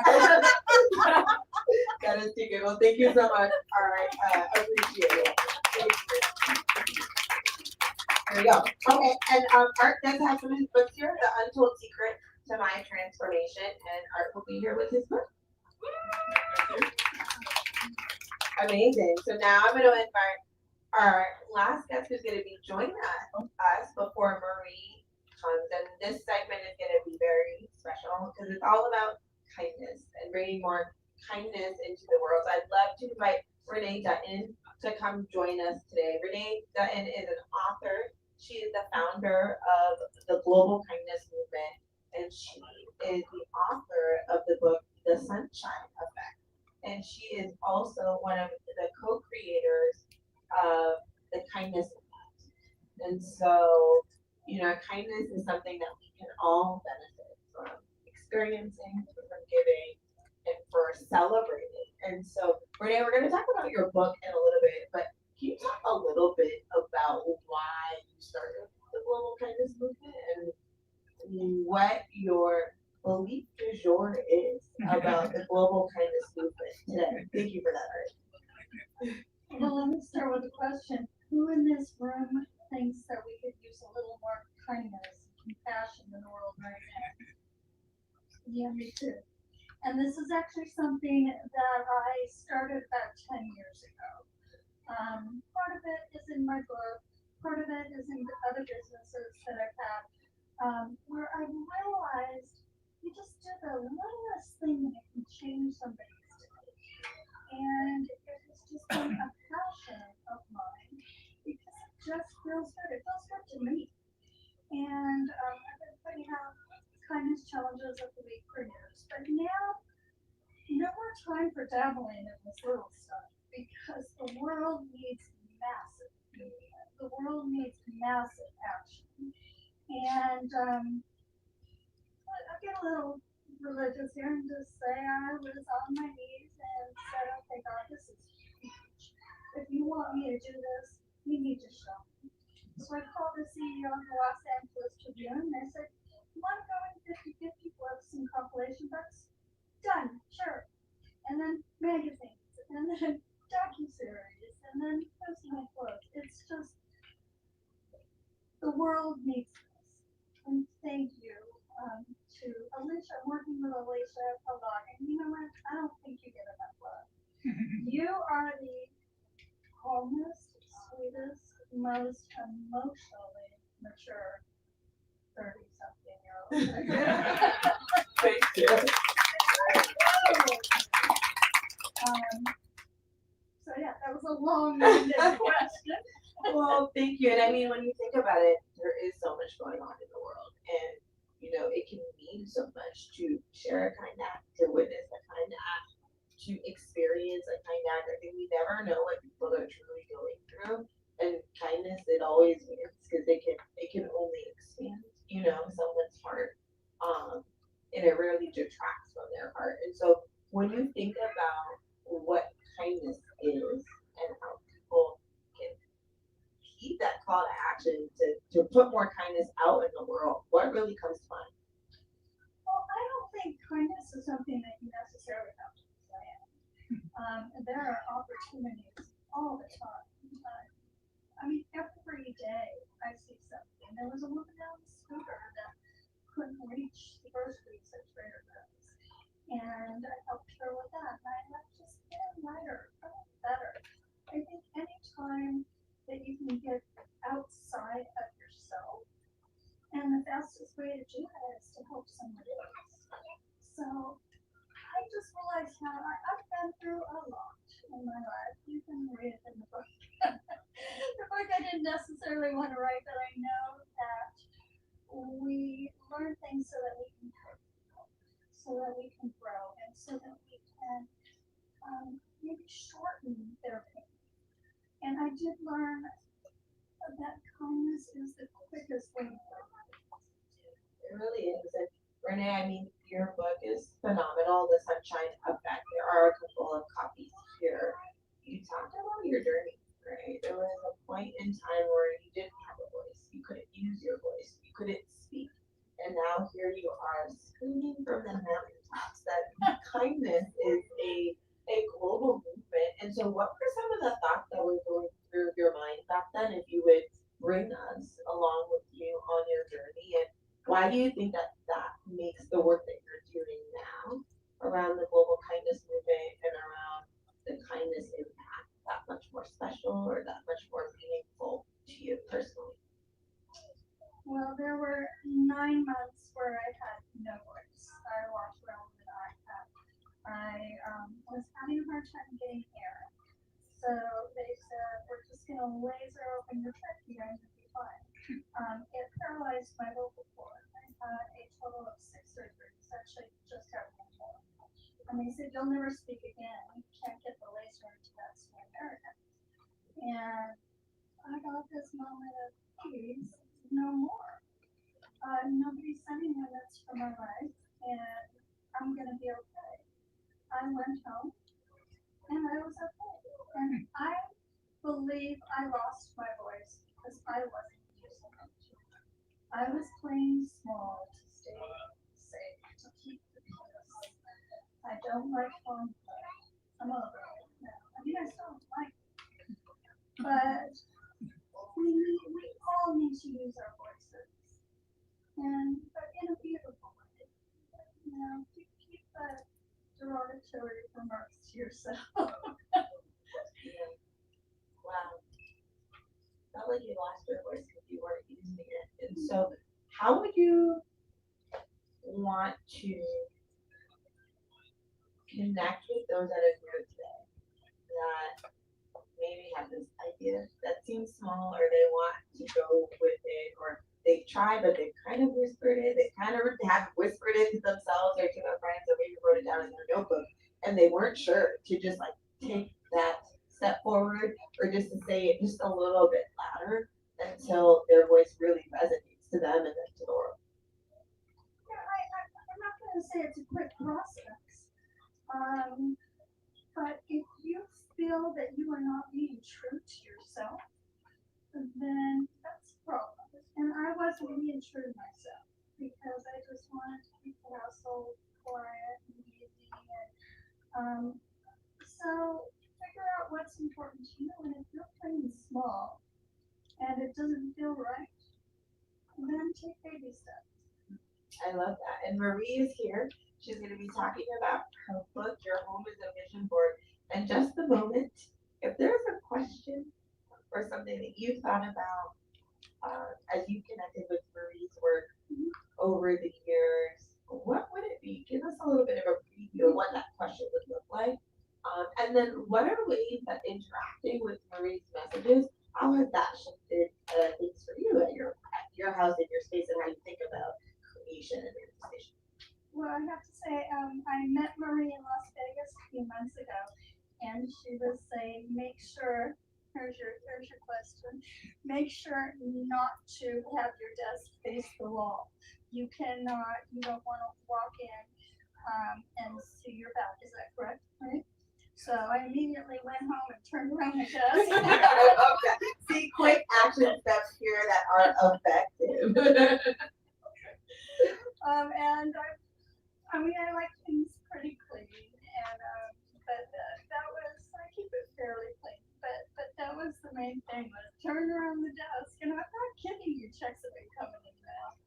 That is too good. Well, thank you so much. All right, appreciate it. There we go. Okay, and Art does have some of his books here. The Untold Secret to My Transformation, and Art will be here with his book. Amazing. So now I'm going to invite our last guest who's going to be joining us before Marie comes. And this segment is going to be very special because it's all about kindness and bringing more kindness into the world. So I'd love to invite Renee Dutton to come join us today. Renee Dutton is an author. She is the founder of the Global Kindness Movement, and she is the author of the book, The Sunshine Effect. And she is also one of the co-creators of the Kindness Effect. And so, kindness is something that we can all benefit from experiencing, from giving, and for celebrating. And so, Renee, we're going to talk about your book in a little bit, but can you talk a little bit about why you started the Global Kindness Movement and what your belief du jour is about the Global Kindness Movement today? Thank you for that, Art. Well, let me start with a question. Who in this room thinks that we could use a little more kindness and compassion in the world right now? Yeah, me too. And this is actually something that I started about 10 years ago. Part of it is in my book, part of it is in the other businesses that I've had, where I realized you just do the littlest thing and it can change somebody's day. And it has just been a passion of mine because it just feels good. It feels good to me. And I've been putting out kindness challenges of the week for years. But now, no more time for dabbling in this little stuff because the world needs massive movement. The world needs massive action. And I'll get a little religious here and just say I was on my knees and said, okay, God, this is huge. If you want me to do this, you need to show me. So I called the CEO of the Los Angeles Tribune and I said, you want to go in 50-50 books and compilation books? Done, sure. And then magazines, and then docuseries, and then personal quotes. It's just, the world needs this. And thank you to Alicia. I'm working with Alicia a lot. And you know what? I don't think you get enough love. You are the calmest, sweetest, most emotionally mature 30-something year old. Thank you. So yeah, that was a long-winded question. Well, thank you. And I mean, when you think about it, there is so much going on in the world. And, it can mean so much to share a kind act, to witness a kind act, to experience a kind act. I think we never know what people are truly going through. And kindness, it always wins because it can only expand, someone's heart. And it rarely detracts from their heart. And so when you think about what kindness is and how people can heed that call to action to put more kindness out in the world, what really comes to mind? Well, I don't think kindness is something that you necessarily have to plan. There are opportunities all the time. Every day I see something. There was a woman on the scooter that couldn't reach the groceries at Trader Joe's. And I helped her with that. And I left just feeling lighter, feeling better. I think anytime that you can get outside of yourself, and the fastest way to do that is to help somebody else. So I just realized how I've been through a lot in my life. You can read it in the book. The book I didn't necessarily want to write, but I know that we learn things so that we can help people, so that we can grow, and so that we can maybe shorten their pain. And I did learn that kindness is the quickest way to grow. It really is. And Renee, I mean, your book is phenomenal. The Sunshine Effect. There are a couple of copies here. You talked about your journey, right? There was a point in time where you didn't have a voice. You couldn't use your voice. You couldn't speak. now here you are screaming from the mountaintops that kindness is a global movement. And so, what were some of the thoughts that were going through your mind back then, if you would bring us along with you on your journey? And why do you think that that makes the work that you're doing now around the global kindness movement and around the kindness impact that much more special or that much more meaningful to you personally? Well, there were 9 months where I had no voice. I walked around with an iPad. I was having a hard time getting air. So they said, we're just going to laser open your trachea and you'll be fine. It paralyzed my vocal cord. I had a total of 6 surgeries. Actually, just had one more. And they said, you'll never speak again. You can't get the laser into that small area. And I got this moment of peace, no more. Nobody's sending minutes for my life, and I'm gonna be okay. I went home, and I was okay. And I believe I lost my voice because I wasn't using it. I was playing small to stay safe, to keep the peace. I don't like phone play. I'm over it now. I mean, I still like it, but we all need to use our voices, and but in a beautiful way. You know, keep the derogatory remarks to yourself. Wow. Felt like you lost your voice because you weren't using it. And so, how would you want to connect with those that are here today that maybe have this idea that seems small, or they want to go with it, or they've tried but they've kind of whispered it, they kind of have whispered it to themselves or to their friends, or maybe wrote it down in their notebook, and they weren't sure to just like take that step forward, or just to say it just a little bit louder until their voice really resonates to them and then to the world. Yeah, I'm not going to say it's a quick process, but if you feel that you are not being true to yourself, then that's a problem. And I wasn't being true to myself because I just wanted to keep the household quiet and easy. And so figure out what's important to you. And if you're playing small and it doesn't feel right, then take baby steps. I love that. And Marie is here. She's going to be talking about her book, Your Home is a Vision Board. In just a moment, if there's a question or something that you thought about as you connected with Marie's work over the years, what would it be? Give us a little bit of a preview of what that question would look like. And then what are ways that interacting with Marie's messages, how has that shifted things for you at your house, in your space, and how you think about creation and manifestation? Well, I have to say, I met Marie in Las Vegas a few months ago, and she was saying, make sure, here's your question, make sure not to have your desk face the wall. You don't want to walk in and see your back. Is that correct? Right? So I immediately went home and turned around the desk. Okay. See, quick action steps here that are effective. And I mean, I like things pretty clean, and but that was, I keep it fairly clean. But that was the main thing, was turn around the desk, and I'm not kidding you, checks have been coming in now.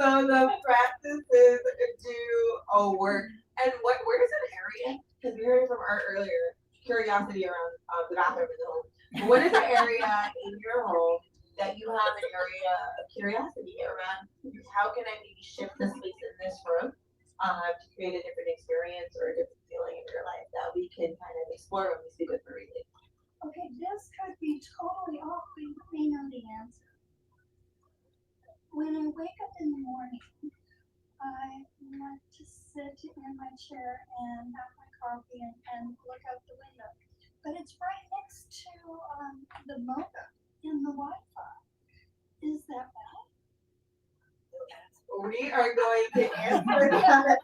So the practices do work. And where is an area? Because we heard from Art earlier, curiosity around the bathroom in the home. But what is an area in your home that you have an area of curiosity around? How can I maybe shift the space in this room to create a different experience or a different feeling in your life that we can kind of explore when we speak with Marie? Okay, this could be totally off, but you may know the answer. When I wake up in the morning, I like to sit in my chair and have my coffee and look out the window. But it's right next to the modem in the Wi-Fi. Is that bad? We are going to answer that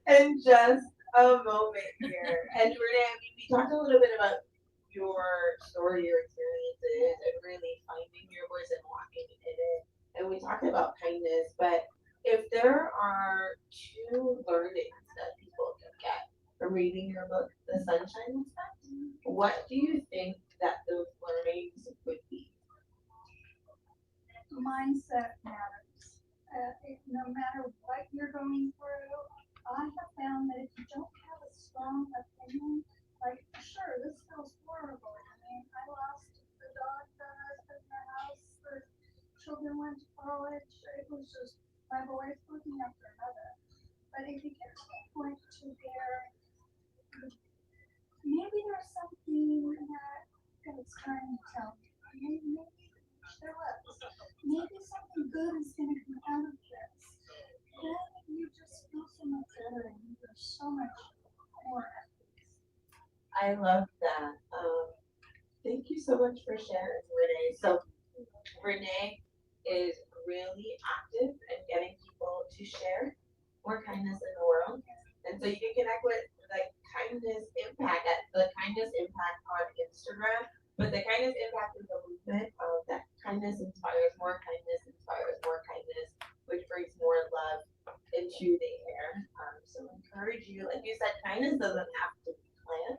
in just a moment here. And Renee, we talked a little bit about your story, your experiences, and really finding your voice and walking in it, and we talked about kindness, but if there are two learnings that people can get from reading your book, The Sunshine Effect, what do you think that those learnings would be? Mindset matters. No matter what you're going through, I have found that if you don't have a strong opinion, like, sure, this feels horrible. I mean, I lost the dog, the husband, the house, the children went to college. It was just my boys looking after another. But if you get to the point to where maybe there's something that it's trying to tell me, maybe there was. Maybe something good is going to come out of this. Then you just feel so much better and you're so much more at peace. I love that. Thank you so much for sharing, Renee. So Renee is really active in getting people to share more kindness in the world. And so you can connect with the kindness impact at the kindness impact on Instagram. But the kindness impact is a movement of that kindness inspires more kindness, which brings more love into the air. So encourage you, like you said, kindness doesn't have to be planned,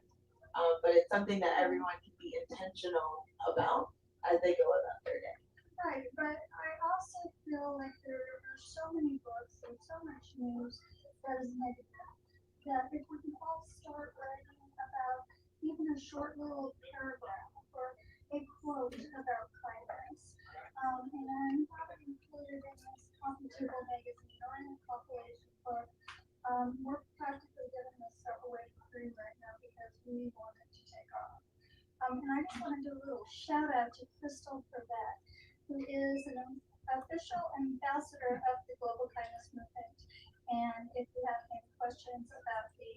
but it's something that everyone can be intentional about as they go about their day. Right, but I also feel like there are so many books and so much news that is negative that if we can all start writing about even a short little paragraph or a quote about kindness, and have it included in this coffee table magazine or in a compilation book. We're practically giving this stuff away for free right now because we want it to take off. And I just want to do a little shout out to Crystal Purvette, who is an official ambassador of the Global Kindness Movement. And if you have any questions about the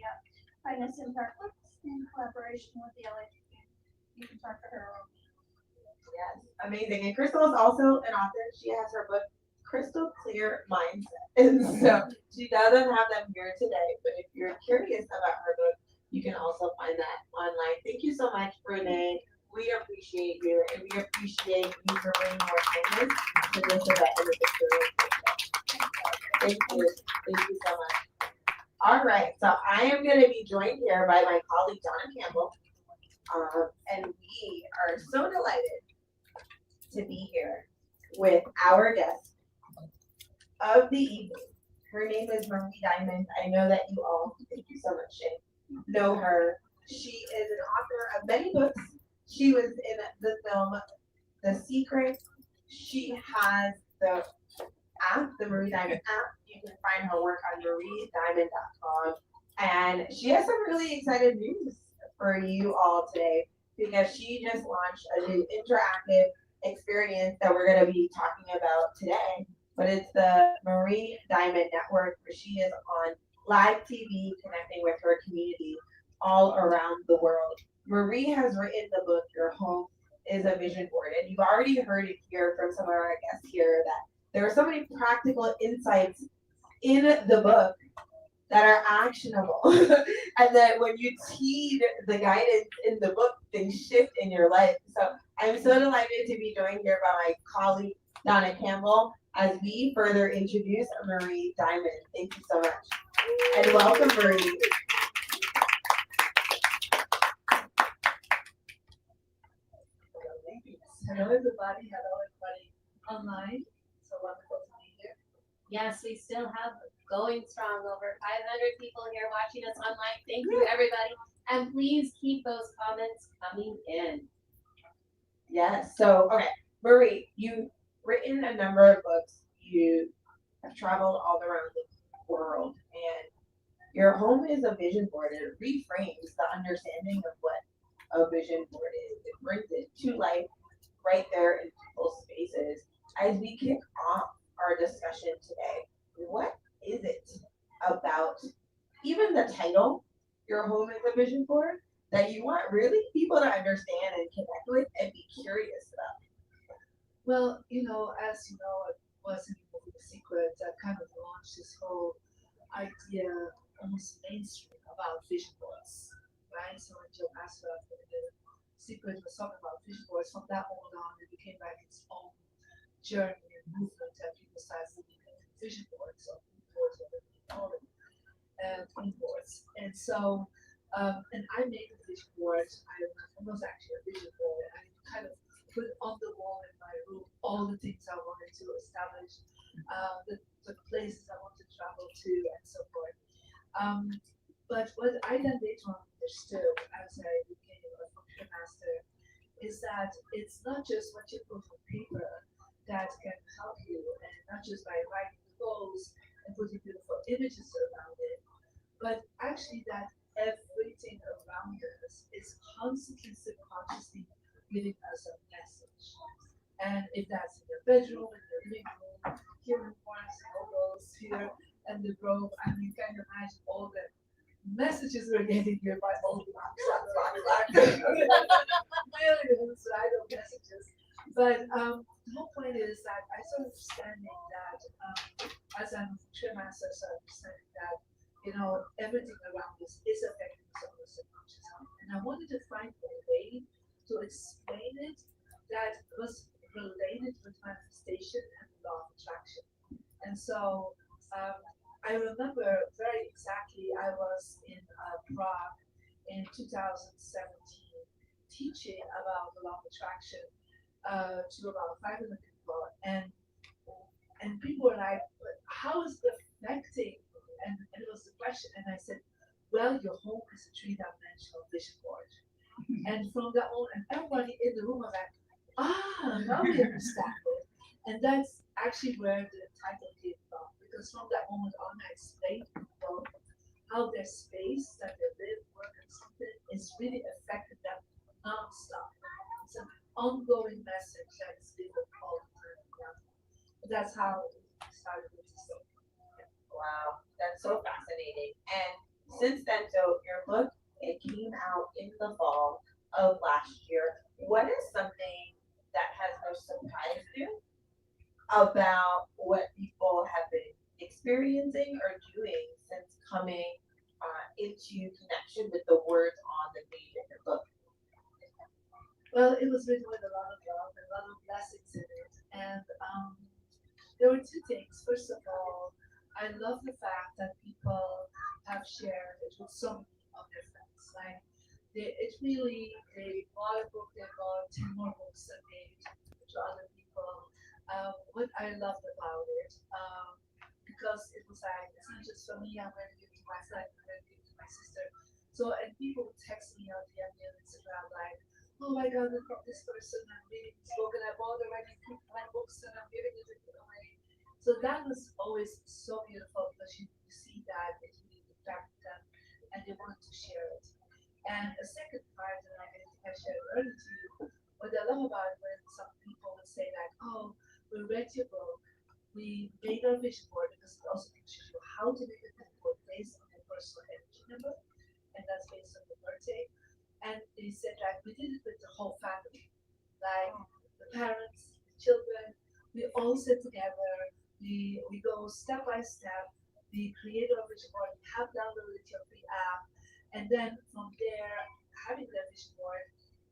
Kindness Impact books in collaboration with the LA Tribune, you can talk to her or me. Yes, amazing. And Crystal is also an author. She has her book, Crystal Clear Mindset. And so she doesn't have them here today, but if you're curious about her book, you can also find that online. Thank you so much, Renee. We appreciate you, and we appreciate you for bringing more kindness to this event and this experience. Thank you. Thank you so much. All right, so I am going to be joined here by my colleague, Donna Campbell. And we are so delighted to be here with our guest of the evening. Her name is Marie Diamond. I know that you all, thank you so much, Shane, know her. She is an author of many books. She was in the film The Secret. She has the app, the Marie Diamond app. You can find her work on mariediamond.com. And she has some really exciting news for you all today because she just launched a new interactive experience that we're going to be talking about today. But it's the Marie Diamond Network where she is on live TV connecting with her community all around the world. Marie has written the book, Your Home is a Vision Board. And you've already heard it here from some of our guests here that there are so many practical insights in the book that are actionable. And then when you heed the guidance in the book, things shift in your life. So I'm so delighted to be joined here by my colleague, Donna Campbell, as we further introduce Marie Diamond. Thank you so much. And welcome, Marie. Hello everybody, online. So wonderful to be here. Yes, we still have going strong over 500 people here watching us online. Thank you, everybody. And please keep those comments coming in. Yes. So, okay, Marie, you've written a number of books. You have traveled all around the world, and your home is a vision board. It reframes the understanding of what a vision board is. It brings it to life right there in people's spaces. As we kick off our discussion today, what is it about even the title, Your Home is a Vision Board, that you want really people to understand and connect with and be curious about? Well, as you know, it was in the movie The Secret that kind of launched this whole idea, almost mainstream, about vision boards, right? So when Joe Maxwell in The Secret was talking about vision boards, from that moment on, it became like its own journey and movement, and people start looking at vision boards or mood boards or whatever you call it, twin boards. And so, and I made a vision board. It was actually a vision board. I kind of put on the wall in my room all the things I wanted to establish, the places I want to travel to, and so forth. Um, but what I then later on understood as I became a function master is that it's not just what you put on paper that can help you, and not just by writing the goals and putting beautiful images around it, but actually that everything around us is constantly subconsciously giving us a message. And if that's in your bedroom, in your living room, here in Florence, logos here, and the Grove, I mean, you can imagine all the messages we're getting here by all the millions, right, of messages. But the whole point is that I started understanding that as I'm a trail master, I started understanding that everything around us is affecting us on the subconscious mind. And I wanted to find a way to explain it that was related with manifestation and the law of attraction. And so I remember very exactly I was in Prague in 2017 teaching about the law of attraction to about 500 people, and people were like, "But how is it affecting?" And it was the question, and I said, "Well, your home is a three-dimensional vision board." And from that on, and everybody in the room was like, now we understand it. And that's actually where the title came from, because from that moment on, I explained to people how their space that they live, work, and something is really affecting them non-stop. It's an ongoing message that is given all the time. Yeah. That's how it started with the story. Wow, that's so fascinating. And since then, so your book, it came out in the fall of last year. What is something that has most surprised you about what people have been experiencing or doing since coming into connection with the words on the page in your book? Well, it was written with a lot of love and a lot of blessings in it. And there were two things. First of all, I love the fact that people have shared it with so many of their friends. Like, they bought a book, they bought 10 more books and gave to other people. What I loved about it, because it was like, it's not just for me, I'm going to give it to my friend, I'm going to give it to my sister. So, and people would text me on DM me on Instagram, like, "Oh my God, look at this person, I'm reading this book, and I bought already 3 books, and I'm giving it away." So that was always so beautiful, because you see that it really impacted them and they wanted to share it. And a second part that I think I shared earlier to you, what I love about it when some people would say like, "Oh, we read your book, we made our vision board," because it also teaches you how to make a vision board based on your personal energy number, and that's based on your birthday. And they said like we did it with the whole family, like the parents, the children, we all sit together, we go step by step, we create our vision board, we have downloaded your free app, and then from there, having their vision board,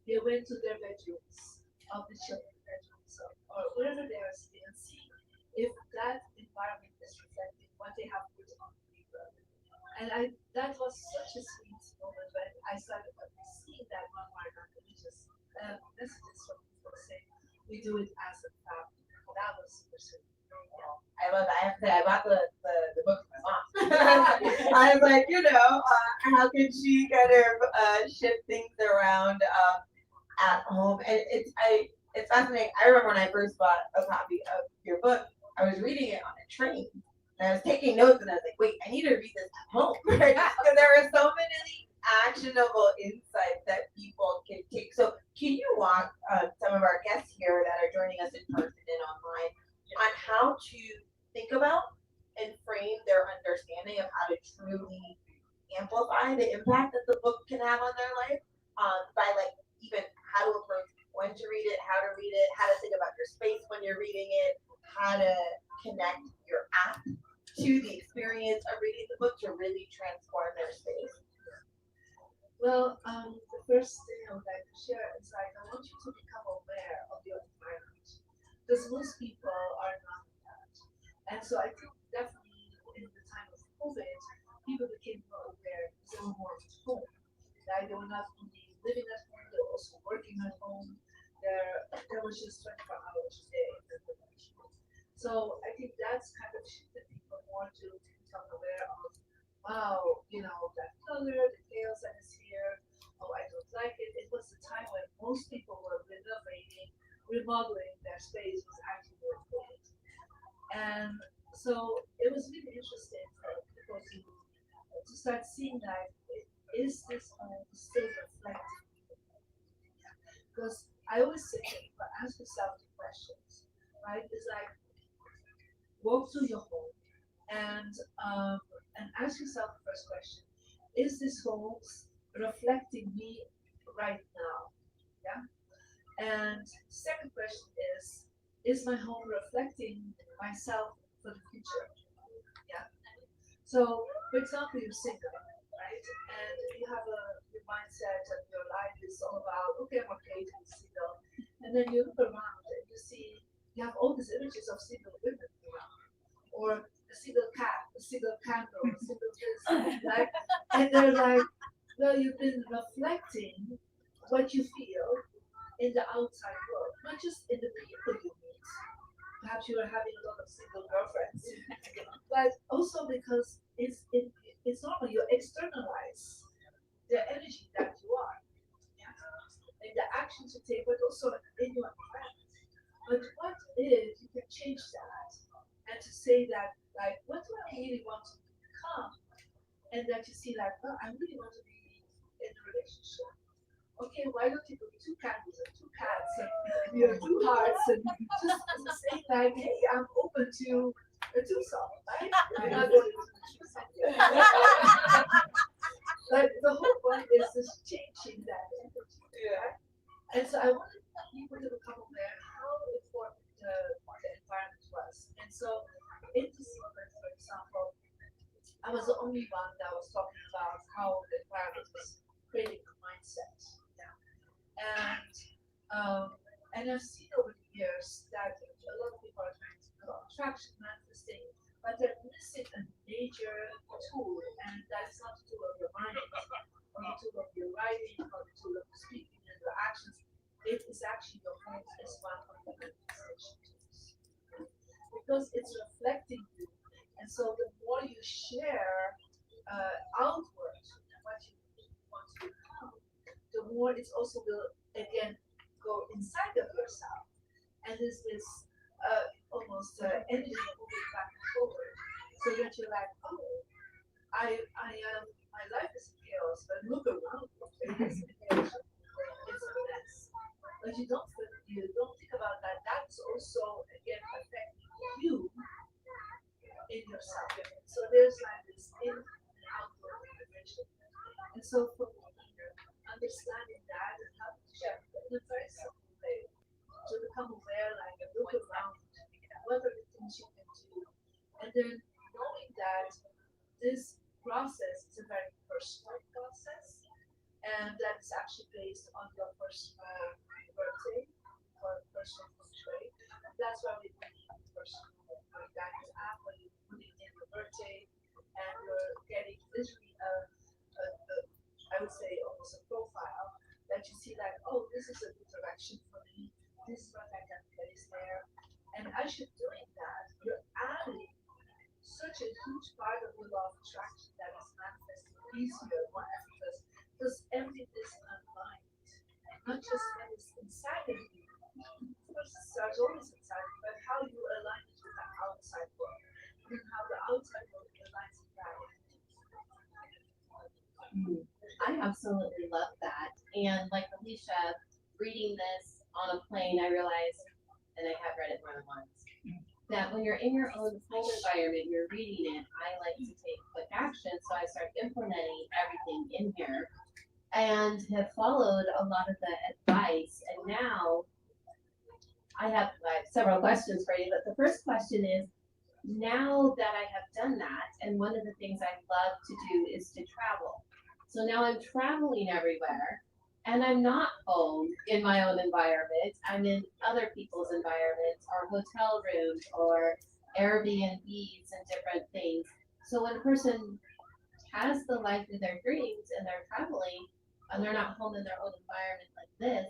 they went to their bedrooms of the children's bedrooms or wherever they are sitting and see if that environment is reflecting what they have put on paper. And that was such a sweet moment when I started seeing that one more religious messages from people saying we do it as a family. That was super sweet. I love that. I have to say, I bought the book for my mom. I was like, how can she kind of shift things around at home? And it's fascinating. I remember when I first bought a copy of your book, I was reading it on a train. And I was taking notes, and I was like, wait, I need to read this at home. Right? Because there are so many actionable insights that people can take. So can you walk some of our guests here that are joining us in person and online on how to think about and frame their understanding of how to truly amplify the impact that the book can have on their life, by like even how to approach when to read it, how to read it, how to think about your space when you're reading it, how to connect your app to the experience of reading the book to really transform their space. Well, the first thing I would like to share is like I want you to become aware of your environment. because most people are not that. And so I think definitely in the time of COVID, people became more aware because they were more at home. Right? They were not only living at home, they were also working at home. There was just 24 hours a day. So I think that's kind of shifted people more to become aware of, wow, that color, the chaos that is here. Oh, I don't like it. It was a time when most people were renovating, remodeling their space was actually more important. And so it was really interesting for people to start seeing that is this home still reflecting? Because I always say that you ask yourself the questions, right? It's like walk through your home and ask yourself the first question: is this home reflecting me right now? Yeah. And second question is my home reflecting myself for the future? Yeah. So, for example, you're single, right? And you have your mindset and your life is all about, okay, I'm okay to be single. And then you look around and you see you have all these images of single women around, or a single cat, a single candle, a single this, right? And they're like, well, you've been reflecting what you feel in the outside world, not just in the people you meet. Perhaps you are having a lot of single girlfriends, but also because it's normal. You externalize the energy that you are, yeah, and the actions you take, but also in your environment. But what if you can change that and to say that, like, what do I really want to become? And that you see, like, well, I really want to be in a relationship. Okay, why don't you put two candles and two cats and two hearts and just saying like, hey, I'm open to a twosome, right? You're not going to the twosome yet. But the whole point is just changing that energy, right? And so I wanted people to become aware how important the environment was. And so in this moment, for example, I was the only one that was talking about how the environment was creating a mindset. Yeah. And I've seen over the years that a lot of people are trying to do attraction manifesting, but they're missing a major tool, and that's not the tool of your mind, or the tool of your writing, or the tool of speaking and your actions. It is actually your home as one of the manifestation tools because it's reflecting you. And so the more you share outward what you want to become, the more it's also will again go inside of yourself. And there's this almost energy moving back and forward. So that you're like, oh, I am, my life is in chaos, but look around you, it is in chaos. It's a mess. But you don't think about that. That's also again affecting you in yourself. So there's like this in and outward integration. And so for me, understanding that and how to share in a very simple way to become aware, like look around, what are the things you can do, and then knowing that this process is a very personal process, and that is actually based on your personal birthday or personal feng shui. And that's why we believe in personal guidance app when you're putting in your birthday and you're getting literally a I would say almost a profile that you see like, oh, this is a good direction for me. This is what I can place there. And as you're doing that, you're adding such a huge part of the law of attraction that is manifesting easier, more effortless, because everything is aligned, not just what is inside of you. Of course, it starts always inside, but how you align it with the outside world, and how the outside world aligns with that. I absolutely love that. And like Alicia, reading this on a plane, I realized, and I have read it more than once, that when you're in your own home environment, you're reading it, I like to take quick action. So I start implementing everything in here and have followed a lot of the advice. And now I have several questions for you. But the first question is, now that I have done that, and one of the things I love to do is to travel. So now I'm traveling everywhere, and I'm not home in my own environment. I'm in other people's environments or hotel rooms or Airbnbs and different things. So when a person has the life of their dreams and they're traveling and they're not home in their own environment like this,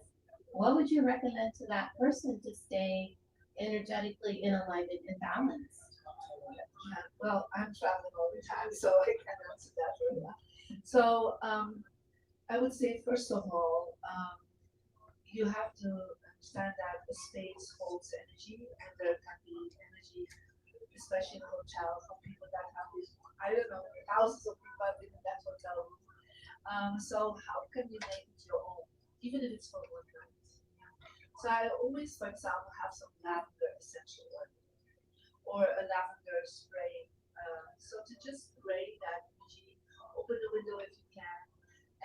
what would you recommend to that person to stay energetically in alignment and balanced? Yeah, well, I'm traveling all the time, so I can answer that very well. So I would say first of all, you have to understand that the space holds energy, and there can be energy, especially in a hotel, for people that have this. I don't know, thousands of people have been in that hotel room. So how can you make it your own, even if it's for one night? So I always, for example, have some lavender essential oil or a lavender spray. So to just spray that energy, open the window if you can,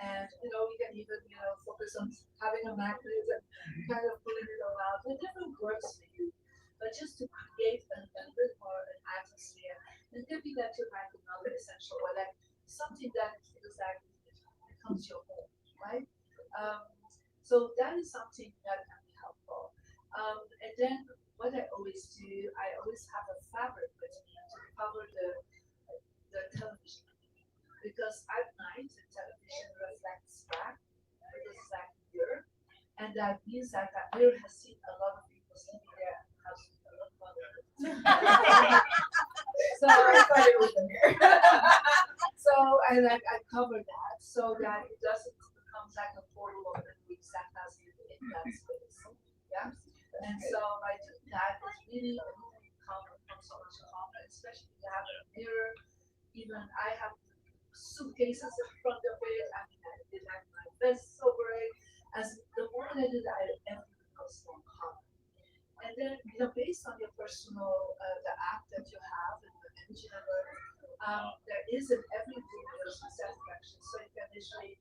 and you can even focus on having a magnet and kind of pulling it all out. Whatever works for you, but just to create a bit more an atmosphere, and maybe that you like another essential oil, like something that feels like it becomes your home, right? Um, so that is something that can be helpful. And then what I always do, I always have a fabric with me to cover the television, because at night the television reflects back with a black mirror, and that means that that mirror has seen a lot of people sleeping there and has a lot of other. So I thought it was in here. so I cover that so that it doesn't become like a portal of memories that has been in that space. Yeah. And so by doing that, it's really common from so much calmer, especially if you have a mirror. Even I have suitcases in front of it. I mean, I did have my vests over it. As the moment I did that, everything becomes more calm. And then, based on your personal, the app that you have and the engine alert, there is in every room there's success directions. So you can literally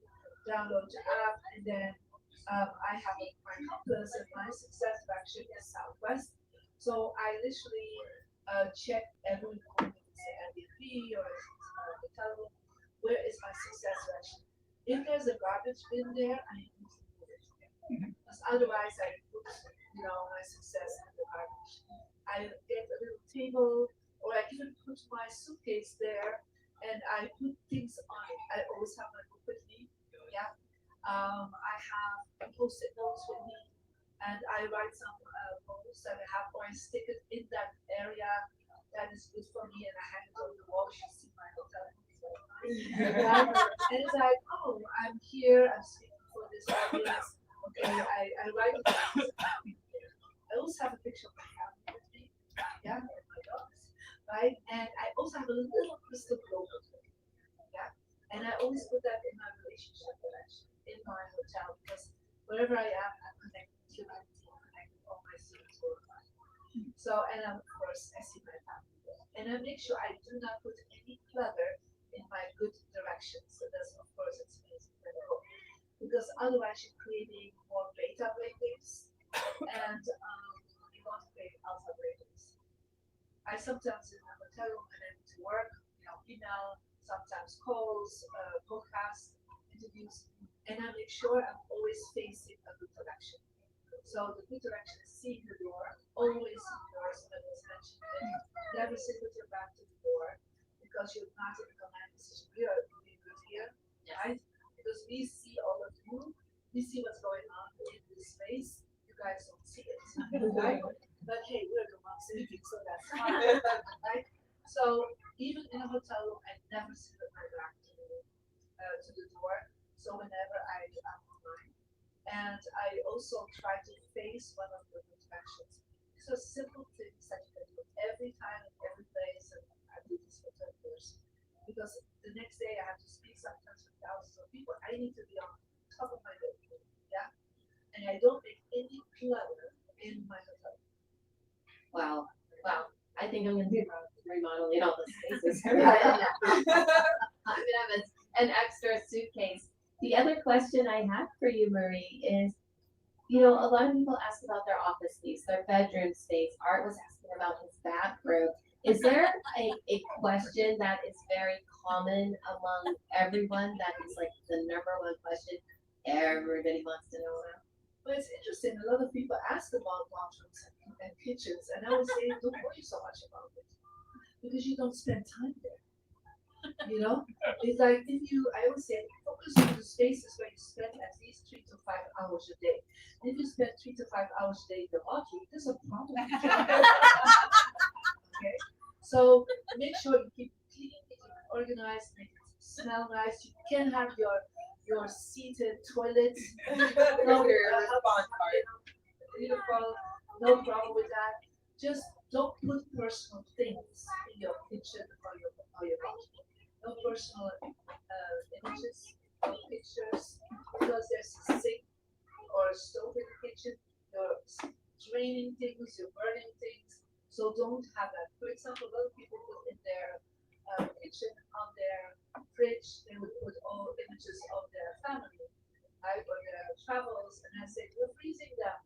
download the app, and then I have my compass, and my success direction is southwest. So I literally check every room, if it's an Airbnb or if it's a hotel room, where is my success direction? If there's a garbage bin there, I need to move it. Because otherwise I put, my success in the garbage. I get a little table, or I even put my suitcase there, and I put things on it. I always have my book with me. Yeah. I have post-it notes with me, and I write some goals that I have, or I stick it in that area that is good for me, and I hang it on the wall. You should see my hotel room. So right? And it's like, oh, I'm here. I'm speaking for this audience. Okay, I write it down. I also have a picture of my family with me, yeah, and my dogs, right? And I also have a little crystal globe with me, yeah. And I always put that in my relationship direction in my hotel, because wherever I am, I'm connected to humanity, I'm connected to all my students worldwide. So, and of course, I see my family there. And I make sure I do not put any clutter in my good direction. So that's, of course, it's amazing, because otherwise you're creating more beta brainwaves, and you want to create alpha brainwaves. I sometimes in a hotel room and I need to work, email, sometimes calls, podcasts, interviews, and I make sure I'm always facing a good direction. So the good direction is seeing the door, always see the doors, that was mentioned, and never sit with your back to the door, because you're not in a command position. We are really good here, right? Because we see all of you, we see what's going on in this space. You guys don't see it, right? But hey, we're the ones speaking, so that's fine, right? So even in a hotel room, I never sit with my back to the door. So whenever I'm online, and I also try to face one of the directions. These are simple things that you can do every time in every place, and I do this for 10 years. Because the next day I have to speak sometimes with thousands of people. I need to be on top of my game, yeah? And I don't make any clutter in my hotel. Wow. Wow. I think I'm gonna be remodeling all the spaces. I'm gonna have an extra suitcase. The other question I have for you, Marie, is a lot of people ask about their office space, their bedroom space. Art was asking about his bathroom. Is there a question that is very common among everyone that is like the number one question? everybody wants to know now. But it's interesting. A lot of people ask about bathrooms and kitchens, and I would say don't worry so much about it because you don't spend time there. You know, it's like if you, I always say, focus on the spaces where you spend at least 3 to 5 hours a day. If you spend 3 to 5 hours a day in the bathroom, there's a problem. Okay, so make sure you keep it clean, keep it organized, make it smell nice. You can have your seated toilet. No, beautiful, no problem with that. Just don't put personal things in your kitchen or your bathroom. No personal images, no pictures, because there's a sink or a stove in the kitchen. You're draining things, you're burning things. So don't have that. For example, a lot of people put in their kitchen on their fridge, they would put all images of their family, right, or their travels, and I say, you're freezing them.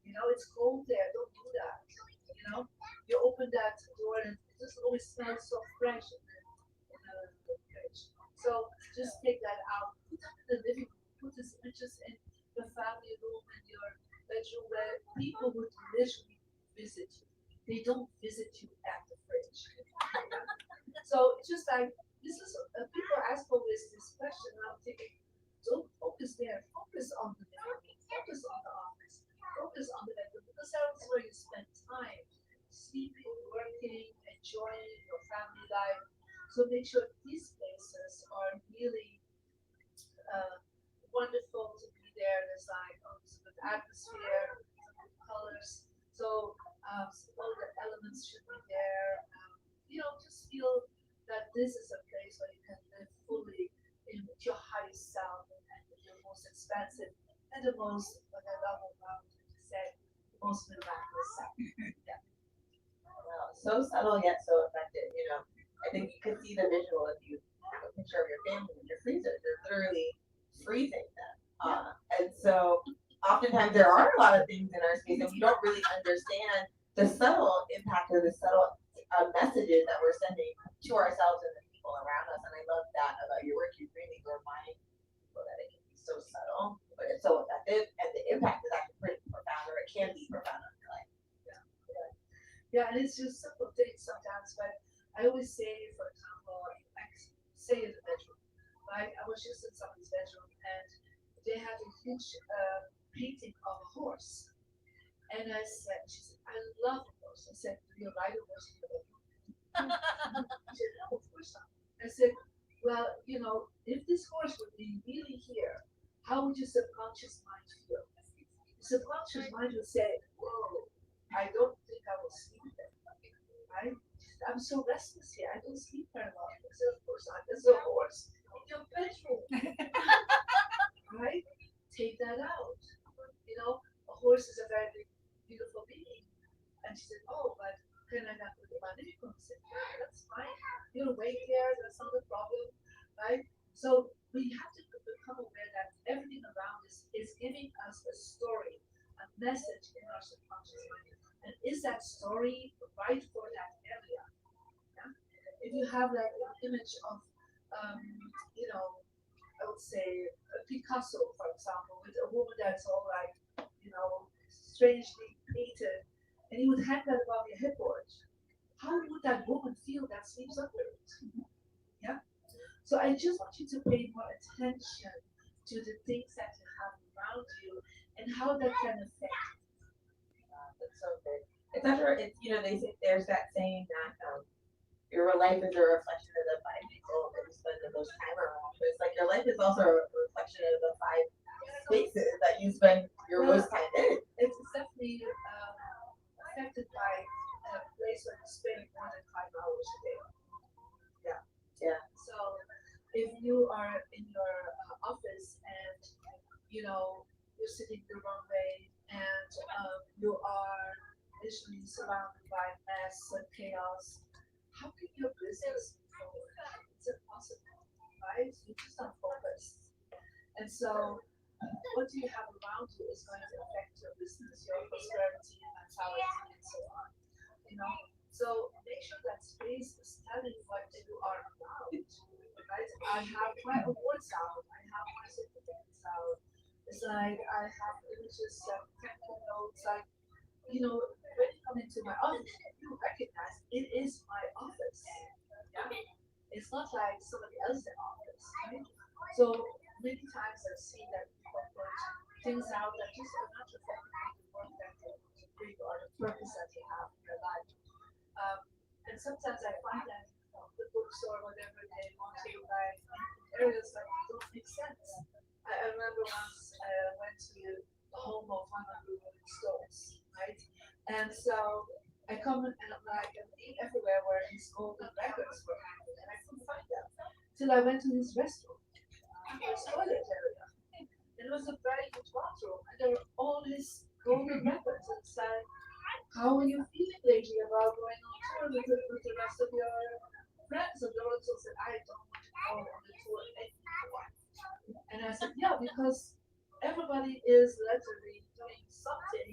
You know, it's cold there. Don't do that. You know, you open that door and it just always smells so fresh in the fridge. So just take that out. Put them in the living room. Put these images in the family room and your bedroom where people would literally visit you. They don't visit you at the fridge. So it's just like this is people ask always this question. And I'm thinking, don't focus there. Focus on the living room. Focus on the office. Focus on the bedroom because that's where you spend time sleeping, working, enjoying your family life. So make sure these places are really uh, wonderful to be there. There's like some good atmosphere, some good colors. So all the elements should be there. You know, just feel that this is a place where you can live fully in your highest self and your most expansive and the most, what I love about what you said, the most miraculous self. Yeah. Wow, so subtle yet so effective. You know, I think you could see the visual if you have a picture of your family in your freezer. You're literally freezing them. And so oftentimes there are a lot of things in our space and we don't really understand the subtle impact or the subtle messages that we're sending to ourselves and the people around us. And I love that about your work. You really remind people that it can be so subtle, but it's so effective, and the impact is actually pretty profound, or it can be profound on your life. Yeah, and it's just simple things sometimes, but I always say, for example, like say in the bedroom, right? I was just in somebody's bedroom and they had a huge painting of a horse. And I said, she said, I love a horse. I said, do you ride a horse in the bedroom? She said, no, of course not. I said, well, you know, if this horse would be really here, how would your subconscious mind feel? The subconscious mind would say, whoa, I don't think I will sleep there. Right? I'm so restless here. I don't sleep very well. I said, of course not. There's a horse in your bedroom. Right? Take that out. You know, a horse is a very big, beautiful being. And she said, oh, but can I not put it in my living room? I said, yeah, that's fine. You'll wait there. That's not a problem. Right? So we have to become aware that everything around us is giving us a story, a message in our subconscious mind. And is that story right for that area? Yeah? If you have like an image of, um, you know, I would say Picasso, for example, with a woman that's all like, you know, strangely painted, and you would hang that above your headboard. How would that woman feel that sleeps under it? Yeah. So I just want you to pay more attention to the things that you have around you and how that can affect. That's so good. It's not it's, you know, they say there's that saying that your life is a reflection of the five people that you spend the most time around. But it's like your life is also a reflection of the five spaces that you spend your most time in. It's definitely affected by a place where you spend more than 5 hours a day. Yeah. Yeah. So if you are in your office and you know you're sitting the wrong way and you are literally surrounded by mess and chaos, how can your business move forward? It's impossible, right? You're just not focused. And so what do you have around you is going to affect your business, your prosperity, mentality, and so on. You know, so make sure that space is telling what you are about. right? I have my awards out. I have my certificates out. It's like I have images that technical notes. Like when you come into my office, you recognize it is my office. Yeah, it's not like somebody else's office, right? So many times I've seen that people put things out that just are not reflecting the work that they want to bring or the purpose that they have in their life. Um, and sometimes I find that the bookstore, whatever they want to like in areas that don't make sense. I remember once I went to the home of one of the Rolling Stones, right? And so I come and I'm like, I'm looking everywhere where his golden records were hanging, and I couldn't find them till I went to his restroom, his toilet area. It was a very huge bathroom, and there were all his golden records. And it's like, how are you feeling lately about going on tour with the rest of your friends? And the also said, I don't want to go on the tour anymore. And I said, yeah, because everybody is literally doing something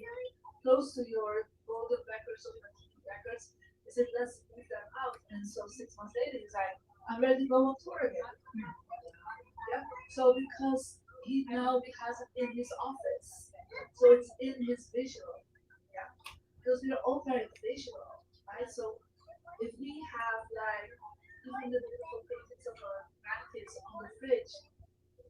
close to your golden records or your TV records. He said, let's move them out. And so 6 months later, he's like, I'm ready to go on tour again. Yeah. So because he now has it in his office. So it's in his visual. Yeah. Because we are all very visual, right? So if we have like even the beautiful paintings of our grandkids on the fridge,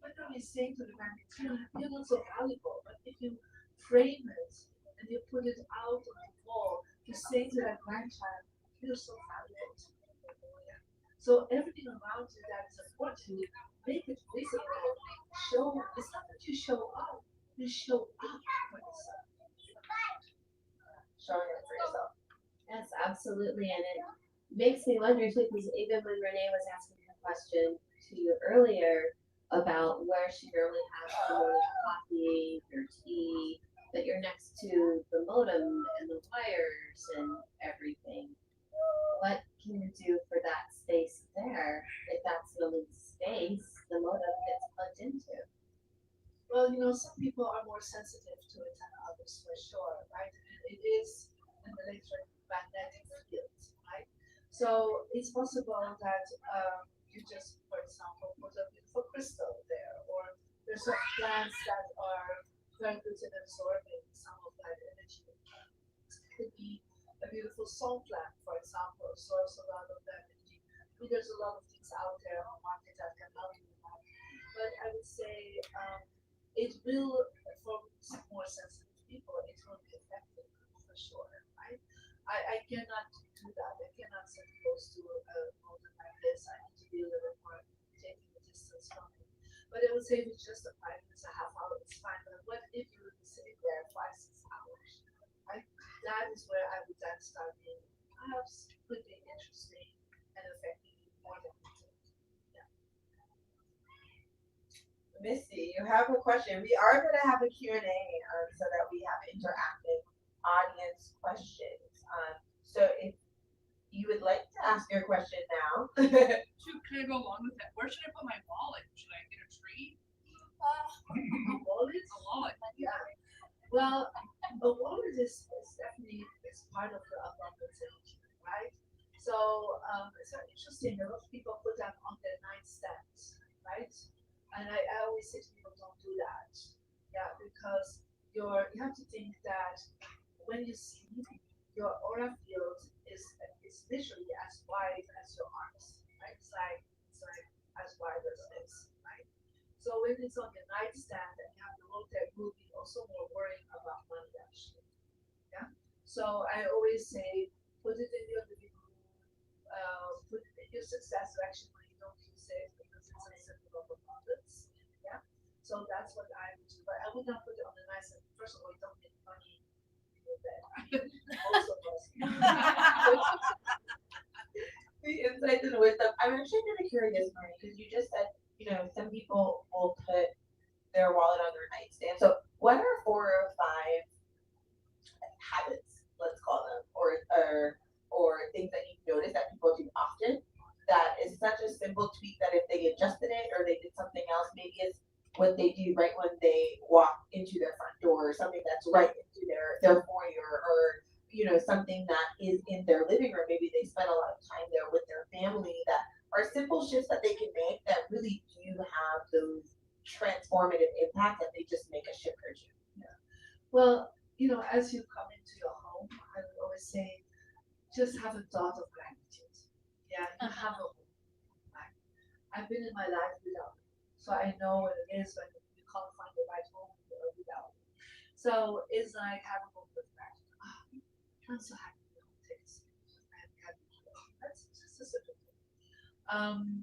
what are we saying to the grandkids? You're not so valuable, but if you frame it and you put it out on the wall, you say to that grandchild, you're so valuable to me. Yeah. So everything around you that is important to you, make it visible. Show it's not that you show up, you show up for yourself. Showing up for yourself. Yes, absolutely, and it makes me wonder too, because even when Renee was asking her question to you earlier about where she normally has her morning coffee, her tea, that you're next to the modem and the wires and everything. What can you do for that space there if that's the only space the modem gets plugged into? Well, some people are more sensitive to it than others for sure, right? And it is an electromagnetic field, right? So it's possible that you just, for example, put a beautiful crystal there, or there's some plants that are very good at absorbing some of that energy. It could be a beautiful salt plant, for example, absorbs a lot of that energy. I mean, there's a lot of things out there on the market that can help you with that. But I would say it will, for more sensitive people, it will be effective for sure, right? I cannot do that. I cannot sit close to a mountain like this. I need to be a little more taking the distance from it. But I would say if it's just a 5 minutes, a half hour, it's fine. But what if you would be sitting there 5, 6 hours? Right? That is where I would then start being perhaps could be interesting and affecting you more than you think. Yeah. Missy, you have a question. We are going to have a Q&A so that we have interactive audience questions. So if you would like to ask your question now, Can I go along with that? Where should I put my wallet? Should I get a tree? Wallets? A wallet. Yeah. Well, a wallet is definitely is part of the abundance energy, right? So it's very interesting. A lot of people put them on their nightstands, right? And I always say to people, don't do that. Yeah, because you have to think that when you sleep, your aura field is literally as wide as your arms, right? It's like as wide as this, right? So when it's on your nightstand and you have the road there, you'll be also more worrying about money actually. Yeah. So I always say put it in your living room, put it in your success section when you don't feel safe because it's a symbol of abundance. Yeah. So that's what I would do. But I would not put it on the nightstand. First of all, you don't get money in your bed. Most of us. the insights and wisdom. I'm actually kind of curious, Marie, because you just said, some people will put their wallet on their nightstand. So what are 4 or 5 habits, let's call them, or things that you've noticed that people do often that is such a simple tweak that if they adjusted it or they did something else, maybe it's what they do right when they walk into their front door, or something that's right into their foyer, or something that is in their living room. Maybe they spend a lot of time there with their family. That are simple shifts that they can make that really do have those transformative impact that they just make a shift or two. Well, as you come into your home, I would always say, just have a thought of gratitude. Yeah, you have a home. Right? I've been in my life without it, so I know what it is when you can't find the right home without it. So it's like have a home with gratitude. I'm so happy the home takes. I'm happy. That's just a simple thing.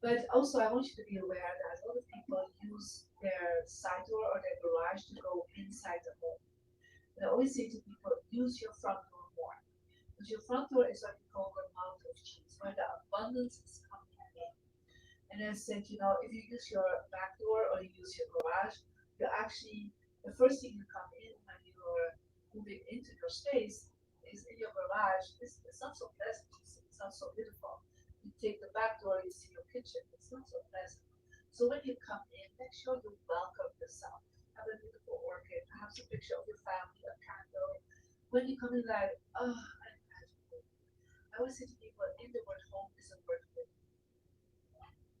But also, I want you to be aware that a lot of people use their side door or their garage to go inside the home. And I always say to people, use your front door more. Because your front door is what we call the mouth of cheese, where the abundance is coming in. And I said, if you use your back door or you use your garage, you actually, the first thing you come in when you're moving into your space is in your garage. It's not so pleasant, it's not so beautiful. You take the back door, you see your kitchen, it's not so pleasant. So when you come in, make sure you welcome yourself. Have a beautiful orchid, perhaps a picture of your family, a candle. When you come in, like, oh, I'm magical. I always say to people, in the word home is a word with,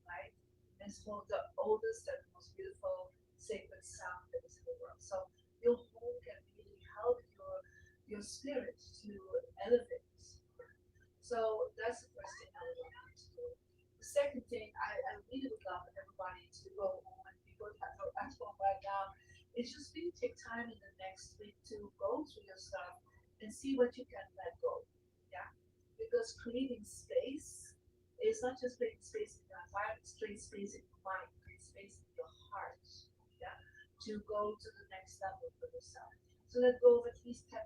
right? And it's one of the oldest and most beautiful sacred sound that is in the world. So your home can really help your spirit to elevate. So that's the first thing I would like to do. The second thing I really would love everybody to go home and people that are at home right now is just really take time in the next week to go through your stuff and see what you can let go. Yeah. Because creating space is not just creating space in your environment, it's creating space in your mind, creating space in your heart. Yeah. To go to the next level for yourself. So let go of at least 10%.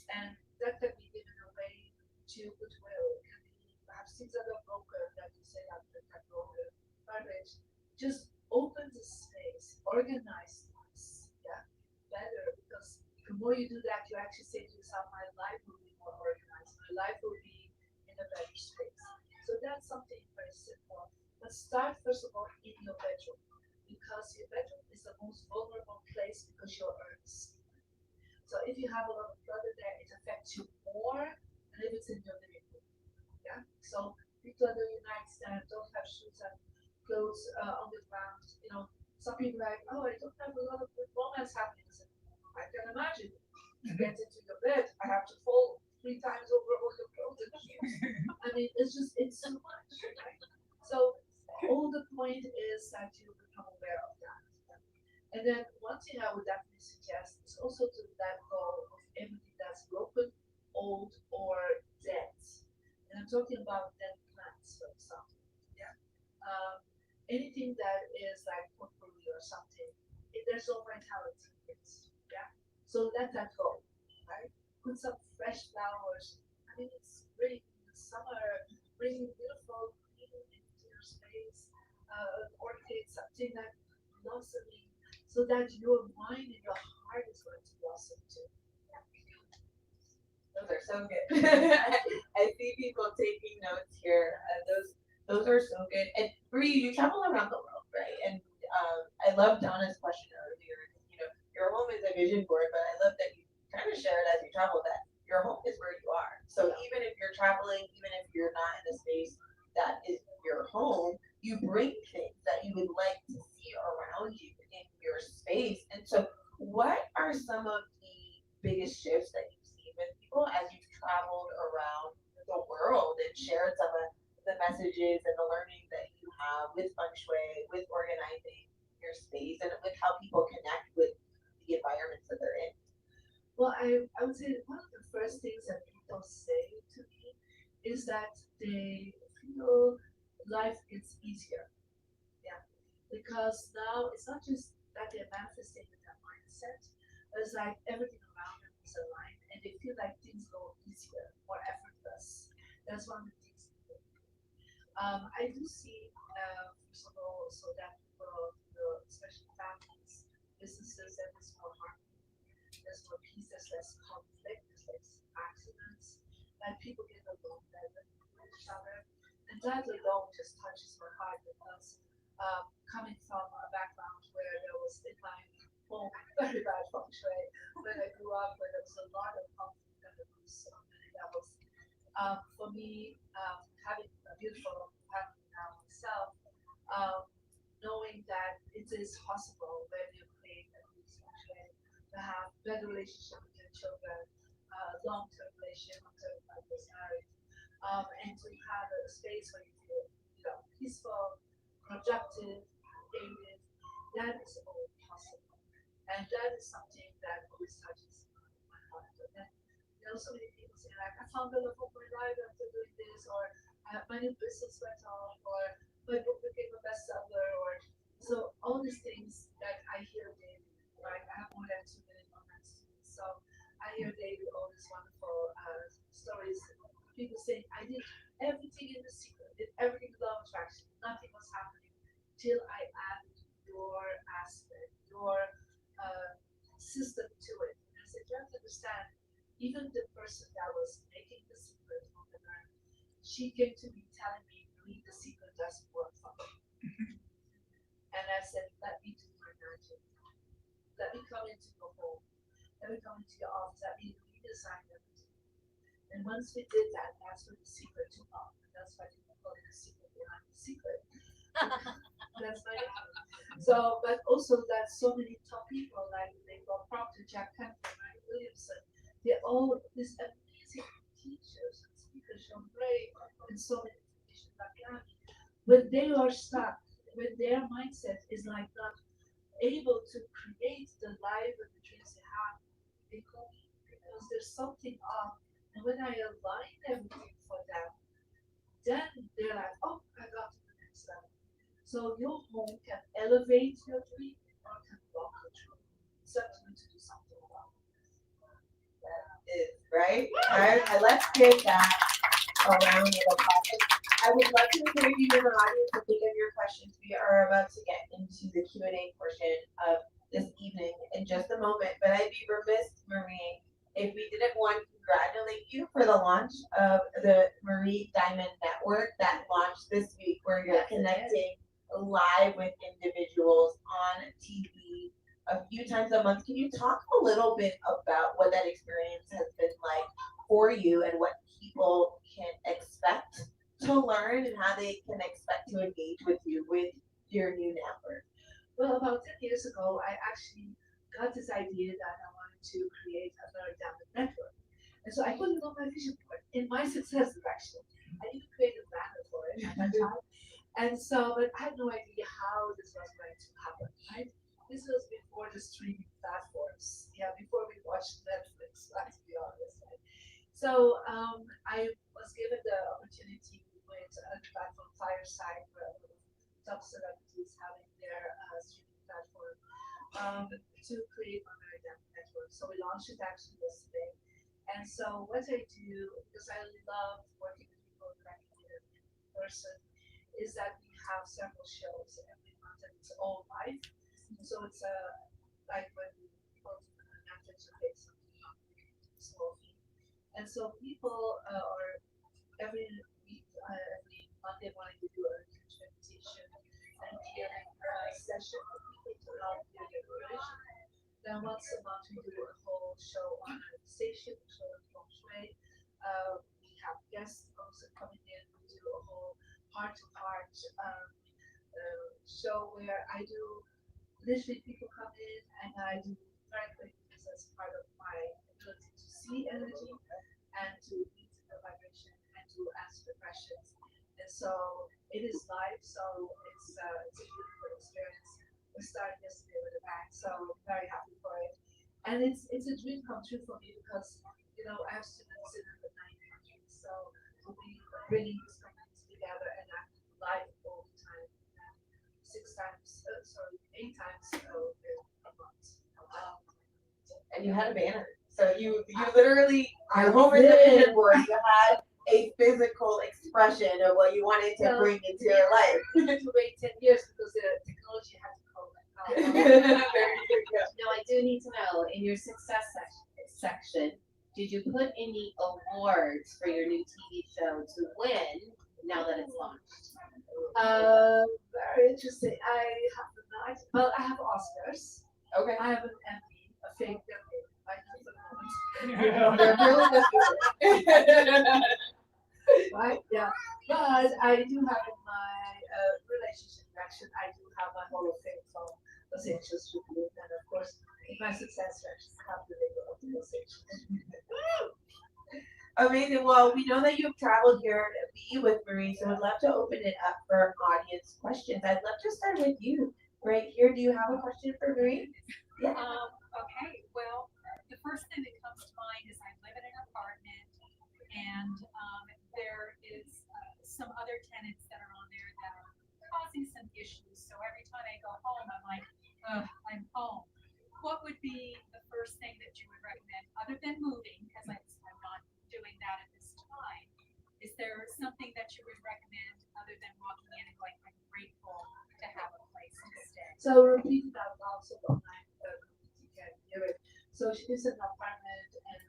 And that can be given away to goodwill. It can be perhaps things that are broken that you say after that broken marriage. Just open the space, organize things, yeah, better because the more you do that, you actually say to yourself, my life will be more organized, my life will be in a better space. So that's something very simple. But start first of all in your bedroom because your bedroom is the most vulnerable place because you're earth. So if you have a lot of clutter there, it affects you more than if it's in your living room. Yeah. So declutter your nightstand. Don't have shoes and clothes on the ground. Some people are like, oh, I don't have a lot of good romance happening. I can imagine. To get into your bed, I have to fall 3 times over all your clothes and shoes. I mean, it's so much, right? So all the point is that you become aware of that. And then one thing I would definitely suggest is also to let go of everything that's broken, old, or dead. And I'm talking about dead plants, for example. Yeah. Anything that is like potpourri or something, there's no vitality in it. Yeah. So let that go. Right. Put some fresh flowers. I mean, it's great in the summer, bringing beautiful green into your space. Orchid, something that blossoming so that your mind and your heart is going to blossom too. Those are so good. I see people taking notes here. Those are so good. And Bree, you travel around the world, right? And I love Donna's question earlier. Your home is a vision board, but I love that you kind of shared as you travel that your home is where you are. So even if you're traveling, even if you're not in a space that is your home, you bring things that you would like to see around you in your space. And so, what are some of the biggest shifts that you've seen with people as you've traveled around the world and shared some of the messages and the learning that you have with Feng Shui, with organizing your space, and with how people connect with the environments that they're in? Well, I would say one of the first things that people say to me is that they feel life gets easier. Yeah. Because now it's not just that they're manifesting with their mindset, but it's like everything around them is aligned and they feel like things go easier, more effortless. That's one of the things. I do see, first of all, so that people, especially families, businesses, that there's more harmony, there's more peace, there's less conflict, there's less accidents, and people get along better with each other. And that alone just touches my heart because coming from a background where there was in my home very bad feng shui, when I grew up, where there was a lot of conflict and abuse on many levels. For me, having a beautiful family now myself, knowing that it is possible when you create a peace function to have better relationship with your children, long-term relationship after was married, and to have a space where you feel, peaceful, productive, creative. That is all possible, and that is something that always touches my heart. And then, so many people say like, I found the love of my life after doing this, or my new business went off, or my book became a bestseller, or so all these things that I hear daily. Right, I have more than 2 million online students, so I hear daily all these wonderful stories. People saying, I did everything in the secret, did everything in law of attraction, nothing was happening till I added your aspect, your system to it. And I said, you have to understand, even the person that was making the secret on the earth, she came to me telling me, read the secret doesn't work for me. And I said, let me do my magic. Let me come into your home. Let me come into your office. Let me redesign everything. And once we did that, that's when the secret took off. And that's why people call it the secret behind the secret. That's my name. So, but also that so many top people like Bob Proctor, Jack Canfield, Mary Williamson, they're all these amazing teachers and speakers, Sean Bray, and so many teachers like that. When they are stuck, when their mindset is like not able to create the life and the dreams they have, they call me because there's something off. And when I align everything for them, then they're like, oh, I got to the next level. So your home can elevate your dream or can block your dream. It's up to you to do something about it. That is right. Let's give that a round of applause. I would love to hear you in the audience to think of your questions. We are about to get into the Q&A portion of this evening in just a moment, but I'd be remiss, Marie, if we didn't want to congratulate you for the launch of the Marie Diamond Network that launched this week, where you're connecting live with individuals on TV a few times a month. Can you talk a little bit about what that experience has been like for you and what people can expect to learn and how they can expect to engage with you with your new network? Well, about 10 years ago, I actually got this idea that I wanted to create a very diamond network. And so I put it on my vision board in my success direction. I even created a banner for it at that time. And so, but I had no idea how this was going to happen, right? This was before the streaming platforms, before we watched Netflix, let's be honest, right? So I was given the opportunity with a platform Fireside, where a lot of top celebrities having their streaming platform, to create my very diamond network. So we launched it actually yesterday. And so what I do, because I love working with people that I can meet in person, is that we have several shows every month and it's all live. So it's like when people do Netflix or pay something small fee. And so people are every week, every Monday morning we do a huge meditation and healing session for people to help their liberation. Then once a month we do a whole show on manifestation, a show on Feng Shui. We have guests also coming in. We do a whole heart-to-heart show where I do literally people come in and I do very quick things as part of my ability to see energy and to meet the vibration and to answer the questions. And so it is live, so it's a beautiful experience. We started yesterday with a bang, so I'm very happy for it. And it's a dream come true for me because I have students in the 9 countries, so we'll be bringing these companies together and I'm live all the time. 8 times a month. And you had a banner. So you literally, your home is the vision board. You had a physical expression of what you wanted to bring into your life. We had to wait 10 years because the technology had to come. Now, I do need to know, in your success section, did you put any awards for your new TV show to win now that it's launched? Very interesting. I have not. Well, I have Oscars. Okay. I have an Emmy, a fake Emmy. I have They're really good. right? Yeah. But I do have in my relationship action, I do have my Hall of Fame from Los Angeles Tribune, and of course, in my success section, I have the label of the Los Angeles. Amazing. Well, we know that you've traveled here to be with Marie, so I'd love to open it up for audience questions. I'd love to start with you right here. Do you have a question for Marie? Yeah. Okay, well, the first thing that comes to mind is I live in an apartment and there is some other tenants that are on there that are causing some issues. So every time I go home, I'm like, ugh, I'm home. What would be the first thing that you would recommend, other than moving, because I'm not doing that at this time? Is there something that you would recommend other than walking in and going, I'm grateful to have a place to stay? So repeat that loud so the online community can hear it. So she lives in an apartment, and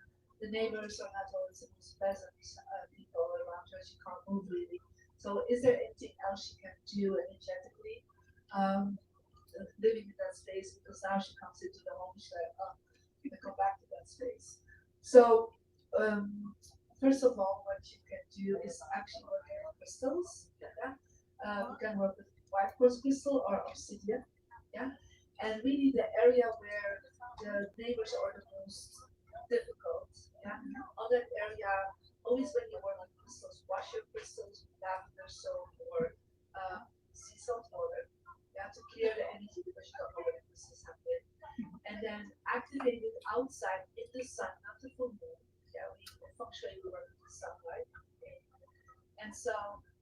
the neighbors are not always the most pleasant people around her. She can't move really. So is there anything else she can do energetically? Living in that space, because now she comes into the home, she's like, oh, I come back to that space. So, first of all, what you can do is actually work on crystals. Yeah. You can work with white quartz crystal or obsidian. Yeah. And really, the area where the neighbors are the most difficult. Yeah. On that area, always when you work with crystals, wash your crystals with lavender soap or sea salt water. You have to clear the energy because you don't know where the crystals have been. And then activate it outside in the sun, not the full moon. Yeah, we in Feng Shui we work with the sunlight. Okay. And so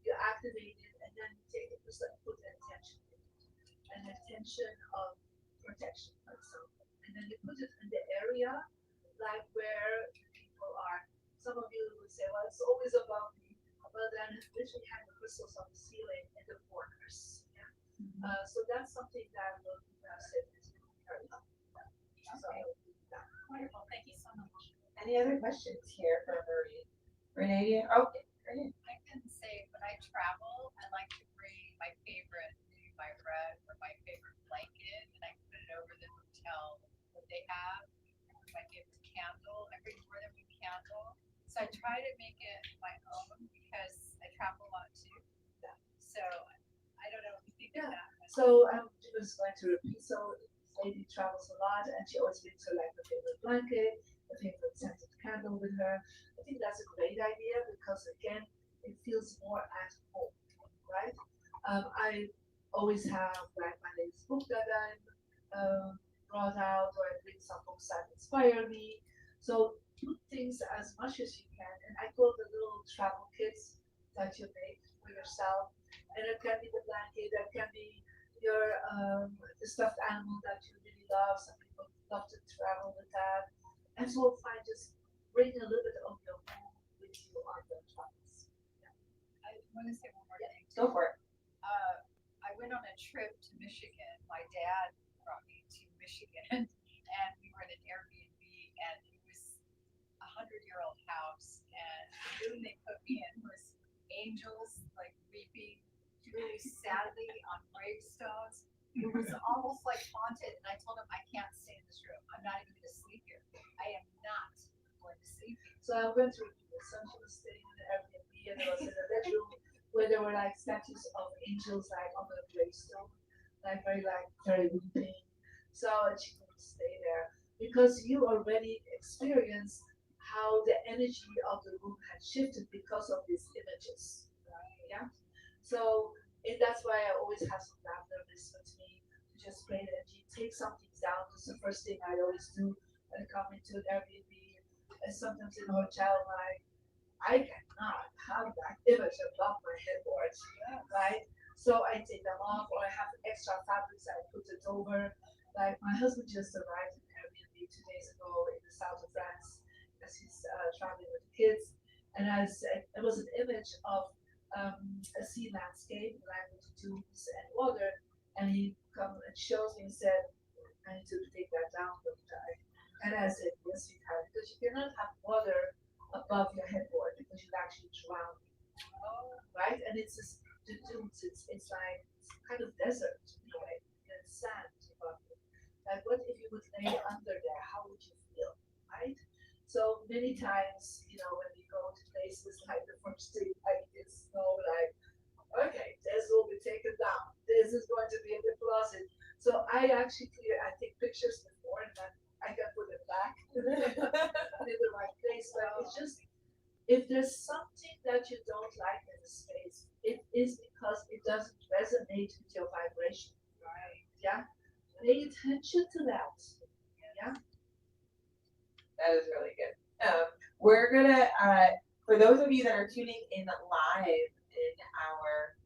you activate it and then you take the crystal and put intention in it. An intention of protection, for example. And then you put it in the area like where the people are. Some of you would say, well, it's always above me. But then literally hang the crystals on the ceiling in the corners. Yeah. So that's something that will keep us safe very well. So I will do that. Wonderful, thank you so much. Any other questions here for Marie? Renee? Okay, great. I can say when I travel, I like to bring my favorite, maybe my rug or my favorite blanket, and I put it over the hotel what they have. My favorite candle. I bring more than one candle. So I try to make it my own because I travel a lot too. So I don't know if you think of that. So I'm just going to repeat. So lady travels a lot, and she always brings her like a favorite blanket, a favorite scented candle with her. I think that's a great idea because again, it feels more at home, right? I always have like my latest book that I'm brought out, or I bring some books that inspire me. So put things as much as you can, and I call the little travel kits that you make for yourself, and it can be the blanket, that can be your the stuffed animal that you really love. Some people love to travel with that, and so find just bring a little bit of your home with you on the travels. I want to say one more thing. Go for it. I went on a trip to Michigan. My dad brought me to Michigan, and we were in an Airbnb, and it was 100-year-old house, and the room they put me in was angels like weeping really sadly on gravestones. It was almost like haunted, and I told him I can't stay in this room. I'm not even going to sleep here. I am not going to sleep here. So I went through the son. She was staying in the Airbnb, and there was in a bedroom where there were like statues of angels like on the gravestone, like very weeping. So she couldn't stay there because you already experienced how the energy of the room had shifted because of these images. Yeah. So and that's why I always have some lavender mist with me to just spray the energy, take some things down. That's the first thing I always do when I come into an Airbnb. And sometimes in a hotel, like I cannot have that image above my headboard, right? So I take them off, or I have extra fabrics I put it over. Like my husband just arrived in Airbnb 2 days ago in the south of France as he's traveling with the kids, and I said it was an image of a sea landscape, like with dunes and water, and he come and shows me and said, "I need to take that down, don't I?" And I said, "Yes, you can, because you cannot have water above your headboard because you'll actually drown, right? And it's just the dunes. It's like it's kind of desert, you know, like there's sand above it. Like, what if you would lay under there? How would you feel, right? So many times, you know, when we go to play spaces like the Feng Shui, like it's like, okay, this will be taken down. This is going to be in the closet. So I take pictures before and then I can put it back in the right place. But it's just, if there's something that you don't like in the space, it is because it doesn't resonate with your vibration. Right. Yeah. Pay attention to that. Yeah. That is really good. We're gonna, for those of you that are tuning in live in our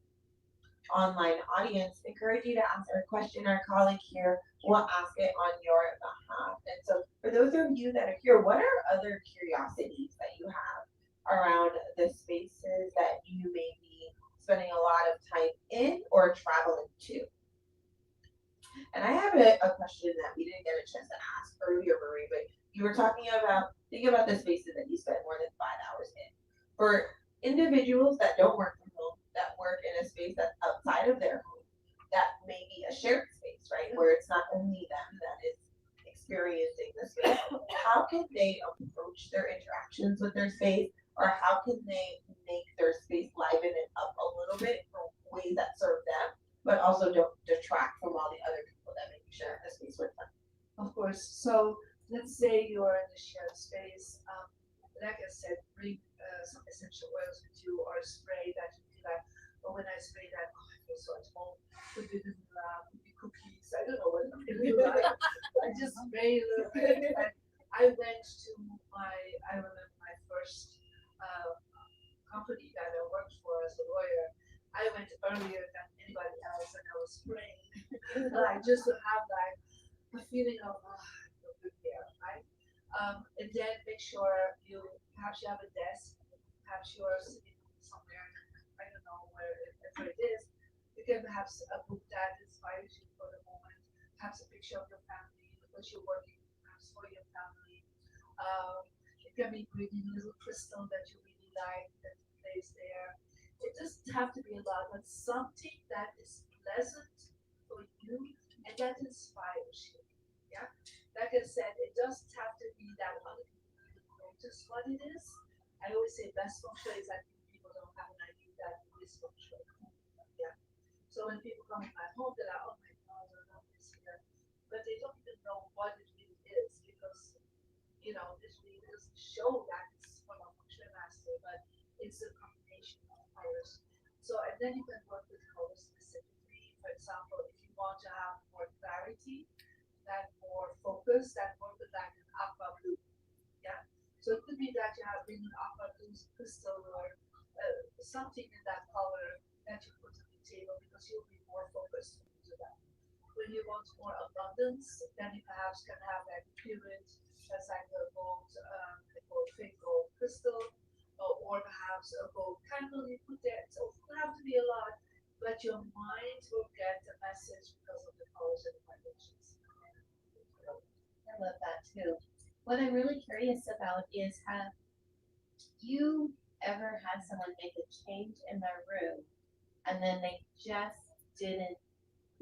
online audience, encourage you to ask our question. Our colleague here will ask it on your behalf. And so, for those of you that are here, what are other curiosities that you have around the spaces that you may be spending a lot of time in or traveling to? And I have a question that we didn't get a chance to ask earlier, Marie, but you were talking about, think about the spaces that you spend more than 5 hours in. For individuals that don't work from home, that work in a space that's outside of their home, that may be a shared space, right? Where it's not only them that is experiencing the space. How can they approach their interactions with their space, or how can they make their space liven it up a little bit for ways that serve them, but also don't detract from all the other people that may be sharing the space with them? Of course. So let's say you are in a shared space. Like I said, bring some essential oils with you or a spray that you feel like, oh, when I spray that, oh, I feel so at home. Could be cookies. I don't know what I'm feeling like. I just spray a little bit. I went to I remember my first company that I worked for as a lawyer. I went earlier than anybody else and I was spraying. Like just to have like a feeling of I feel good there, right? And then make sure you perhaps you have a desk, perhaps you are sitting somewhere, I don't know wherever it is. You can perhaps a book that inspires you for the moment, perhaps a picture of your family because you're working perhaps for your family. It can be bringing a little crystal that you really like that you place there. It doesn't have to be a lot, but something that is pleasant for you and that inspires you. Yeah. Like I said, it doesn't have to be that other people even notice what it is. I always say best feng shui is that people don't have an idea that it is feng shui. Yeah. So when people come in my home, they're like, oh my God, I love this here. But they don't even know what it really is because, this really doesn't show that it's from a feng shui master, but it's a combination of colors. So, and then you can work with colors specifically. For example, if you want to have more clarity, that more focus, that more with like an aqua blue. Yeah. So it could be that you have been an aqua blue crystal or something in that color that you put on the table because you'll be more focused into that. When you want more abundance, then you perhaps can have like purite, that's like a gold, fake gold crystal, or perhaps a gold candle you put there. So it doesn't have to be a lot, but your mind will get the message because of the colors and the vibrations. I love that too. What I'm really curious about is, have you ever had someone make a change in their room and then they just didn't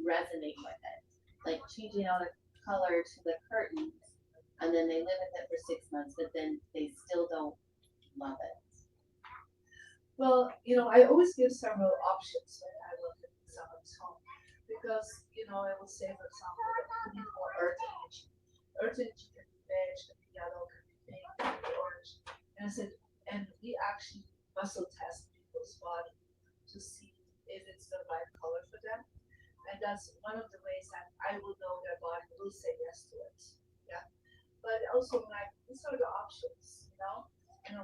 resonate with it? Like changing out a color to the curtains and then they live with it for 6 months, but then they still don't love it. Well, I always give several options when I look at someone's home because, I will say, for example, that you need more earth energy. Earth energy can be beige, can be yellow, can be pink, can be orange. And I said, and we actually muscle test people's body to see if it's the right color for them. And that's one of the ways that I will know their body will say yes to it. Yeah. But also, like, these are the options,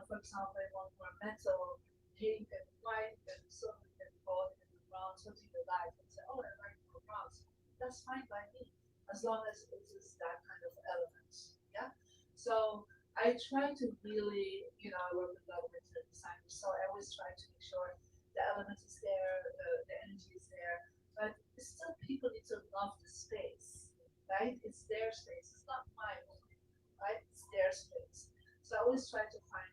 for example, I want more mental, hey, you can be white, you can be silver, you can be gold, you can be bronze, what do you like? And say, oh, I like more bronze. That's fine by me, as long as it is that kind of element. Yeah. So I try to really, I work with a lot of interior designers, so I always try to make sure the element is there, the energy is there, but still people need to love the space, right? It's their space, it's not mine only, right? It's their space. So I always try to find,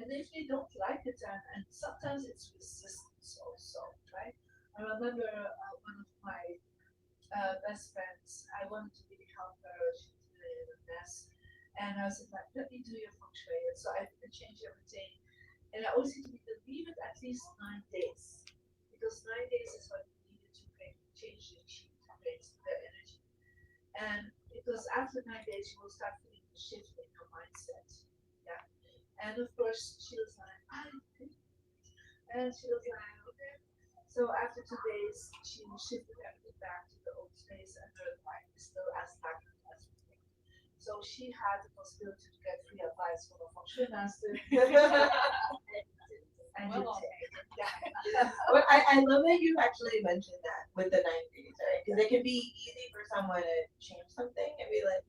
and if they don't like it, and sometimes it's resistance also, right? I remember one of my best friends, I wanted to really help her, she was really in a mess. And I was like, let me do your feng shui. And so I changed everything. And I always say to people, leave it at least 9 days. Because 9 days is what you needed to change the chi, to create the energy. And because after 9 days, you will start feeling the shift in your mindset. Yeah. And of course, she was like, I think. And she was like, okay. So after 2 days, she shifted everything back to the old space, and her life is still as stagnant as before. So she had the possibility to get free advice from a Feng Shui master. And Well, you I'll take take it. Yeah. Well, I love that you actually mentioned that with the 9 days, right? Because it can be easy for someone to change something and be like,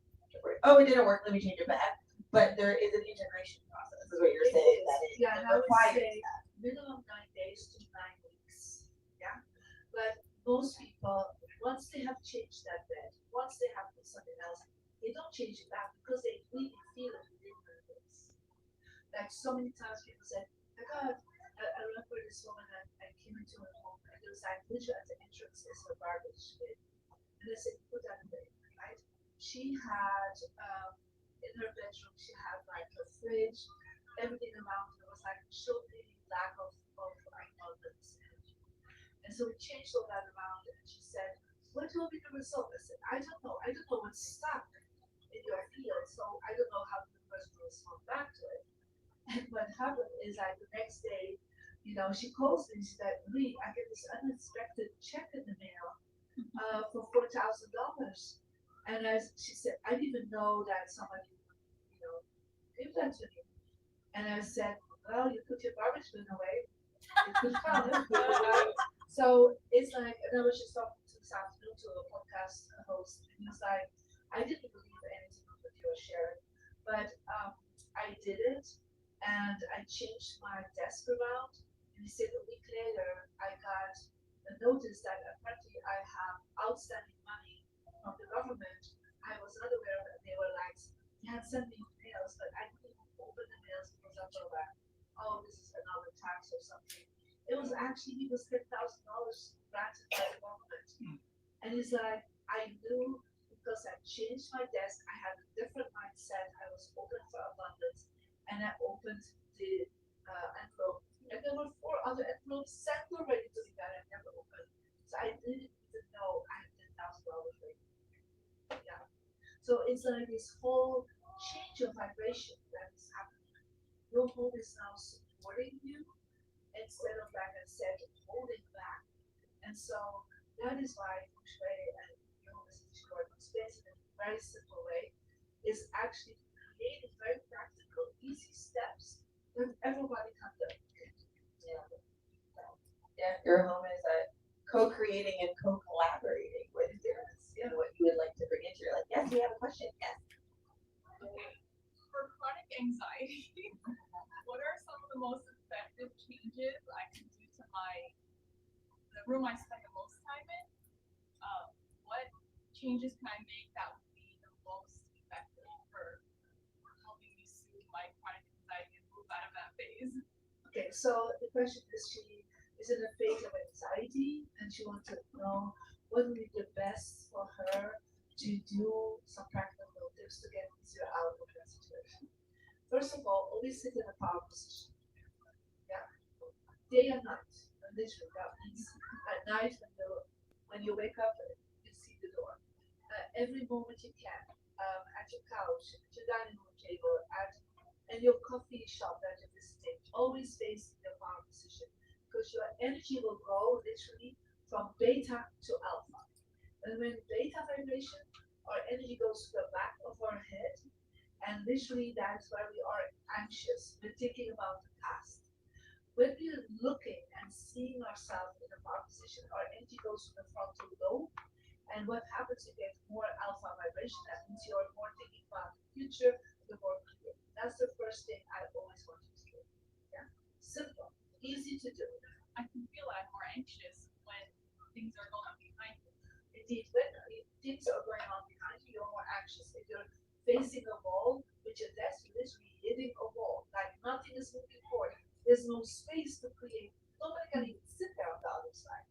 oh, it didn't work, let me change it back. But there is an integration process, is what you're It saying, is. that it, Yeah, it and I would requires say that. minimum 9 days to 9 weeks. Yeah. But most people, once they have changed that bed, once they have put something else, they don't change it back because they really feel it within their face. Like so many times people said, my God, I remember this woman, I came into her home and there was like literally at the entrance is her garbage bin. And I said, put that away, right? She had, in her bedroom, she had like a fridge, everything around her was like showing lack of abundance energy. And so we changed all that around and she said, what will be the result? I said, I don't know. I don't know what's stuck in your field, so I don't know how the person will respond back to it. And what happened is like the next day, she calls me and she said, Lee, I get this unexpected check in the mail for $4,000. And she said, I didn't even know that somebody would, give that to me. And I said, well, you put your garbage bin away. It could come. So it's like, and I was just talking to this afternoon to a podcast host, and he was like, I didn't believe anything of what you were sharing, but I did it, and I changed my desk around. And he said a week later, I got a notice that apparently I have outstanding money from the government. I was not aware of it. They were like, they had sent me mails, but I didn't even open the mails because I thought like, oh, this is another tax or something. It was actually he was $10,000 granted by the government, and he's like, I knew because I changed my desk. I had a different mindset. I was open for abundance, and I opened the envelope, and there were four other envelopes sent already to me that I never opened. So I didn't even know I had $10,000 waiting. Yeah. So it's like this whole change of vibration that is happening. Your home is now supporting you instead of, like I said, holding back. And so that is why Feng Shui and holistic coordinate space in a very simple way is actually creating very practical, easy steps that everybody can do. Yeah. Yeah, your home is co-creating and co-collaborating with students in what you would like to bring into your life. Yes, we have a question. Yes. Okay. For chronic anxiety, what are some of the most effective changes I can do to the room I spend the most time in? What changes can I make that would be the most effective for helping me soothe my chronic anxiety and move out of that phase? Okay, so the question is she is in a phase of anxiety and she wants to know what would be the best for her to do some practical tips to get easier out of that situation. First of all, always sit in a power position. Yeah, day and night. Literally, that means at night when you wake up, you see the door. Every moment you can, at your couch, at your dining room table, at your coffee shop that you're visiting, always face the power position because your energy will go literally from beta to alpha. And when beta vibration, our energy goes to the back of our head, and literally that's why we are anxious. We're thinking about the past. When we're looking and seeing ourselves in a power position, our energy goes to the frontal lobe, and what happens, you get more alpha vibration. That means you're more thinking about the future, you're more clear. That's the first thing I always want you to do. Yeah? Simple, easy to do. I can feel I'm more anxious when things are going on behind me. Indeed, when things are going on behind you, you're more anxious. If you're facing a wall with your desk, you're literally hitting a wall. Like nothing is moving forward. There's no space to create. Nobody can even sit there on the other side.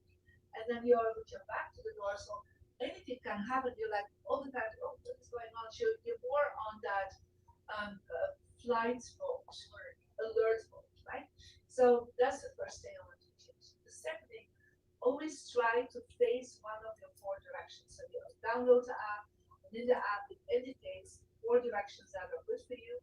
And then you're with your back to the door, so anything can happen. You're like all the time, oh, what is going on? So you're more on that flight mode or alert mode, right? So that's the first thing I want to change. The second thing, always try to face one of your four directions. So you download the app, and in the app it indicates four directions that are good for you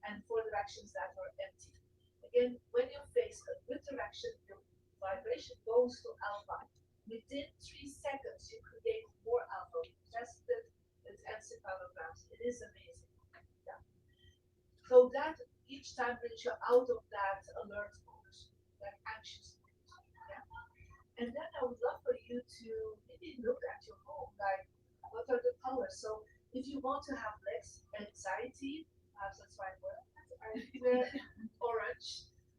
and four directions that are empty. Again, when you face a good direction, your vibration goes to alpha. Within 3 seconds, you create more alpha. We tested with encephalograms. It is amazing. Yeah. So that each time brings you out of that alert mode, that anxious mode. Yeah. And then I would love for you to maybe look at your home, like what are the colors? So if you want to have less anxiety, perhaps that's why I wear orange.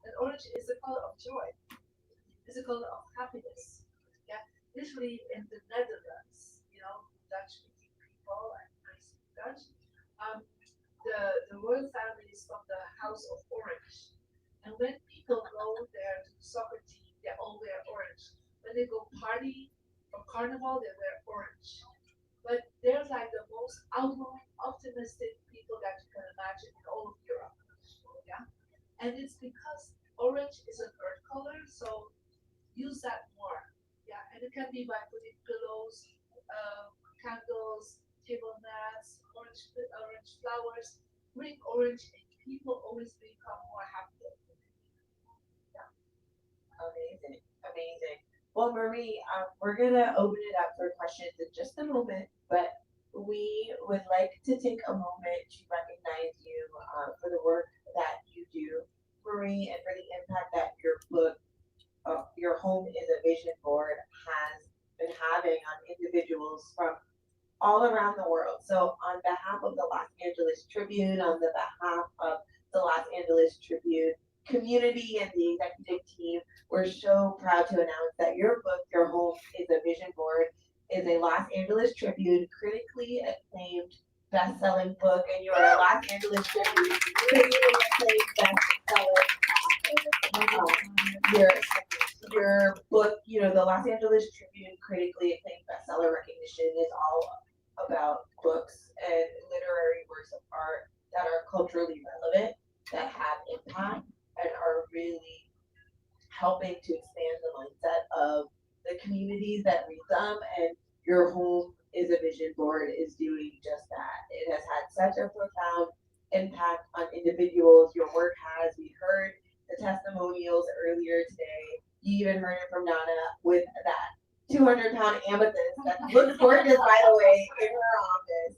And orange is the color of joy. It's the color of happiness. Yeah. Usually in the Netherlands, Dutch speaking people, and I speak Dutch. Um, the royal family is from the House of Orange. And when people go there to the soccer team, they all wear orange. When they go party or carnival, they wear orange. But they're like the most outgoing, optimistic people that you can imagine in all of Europe. Yeah. And it's because orange is an earth color, so use that more. Yeah. And it can be by putting pillows, candles, table mats, orange flowers. Bring orange in. People always become more happy. Yeah. Amazing, amazing. Well, Marie, we're gonna open it up for questions in just a moment, but we would like to take a moment to recognize you for the work that you do, Marie, and for the impact that your book, Your Home is a Vision Board, has been having on individuals from all around the world. So, on behalf of the Los Angeles Tribune, on the behalf of the Los Angeles Tribune community and the executive team, we're so proud to announce that your book, Your Home is a Vision Board, is a Los Angeles Tribune critically acclaimed best-selling book, and you are a Los Angeles Tribune critically acclaimed bestseller author. Your book, the Los Angeles Tribune critically acclaimed bestseller recognition is all about books and literary works of art that are culturally relevant, that have impact, and are really helping to expand the mindset of the communities that read them. And Your Home is a Vision Board is doing just that. It has had such a profound impact on individuals. Your work has. We heard the testimonials earlier today. You even heard it from Donna with that 200-pound amethyst that looks gorgeous, by the way, in her office.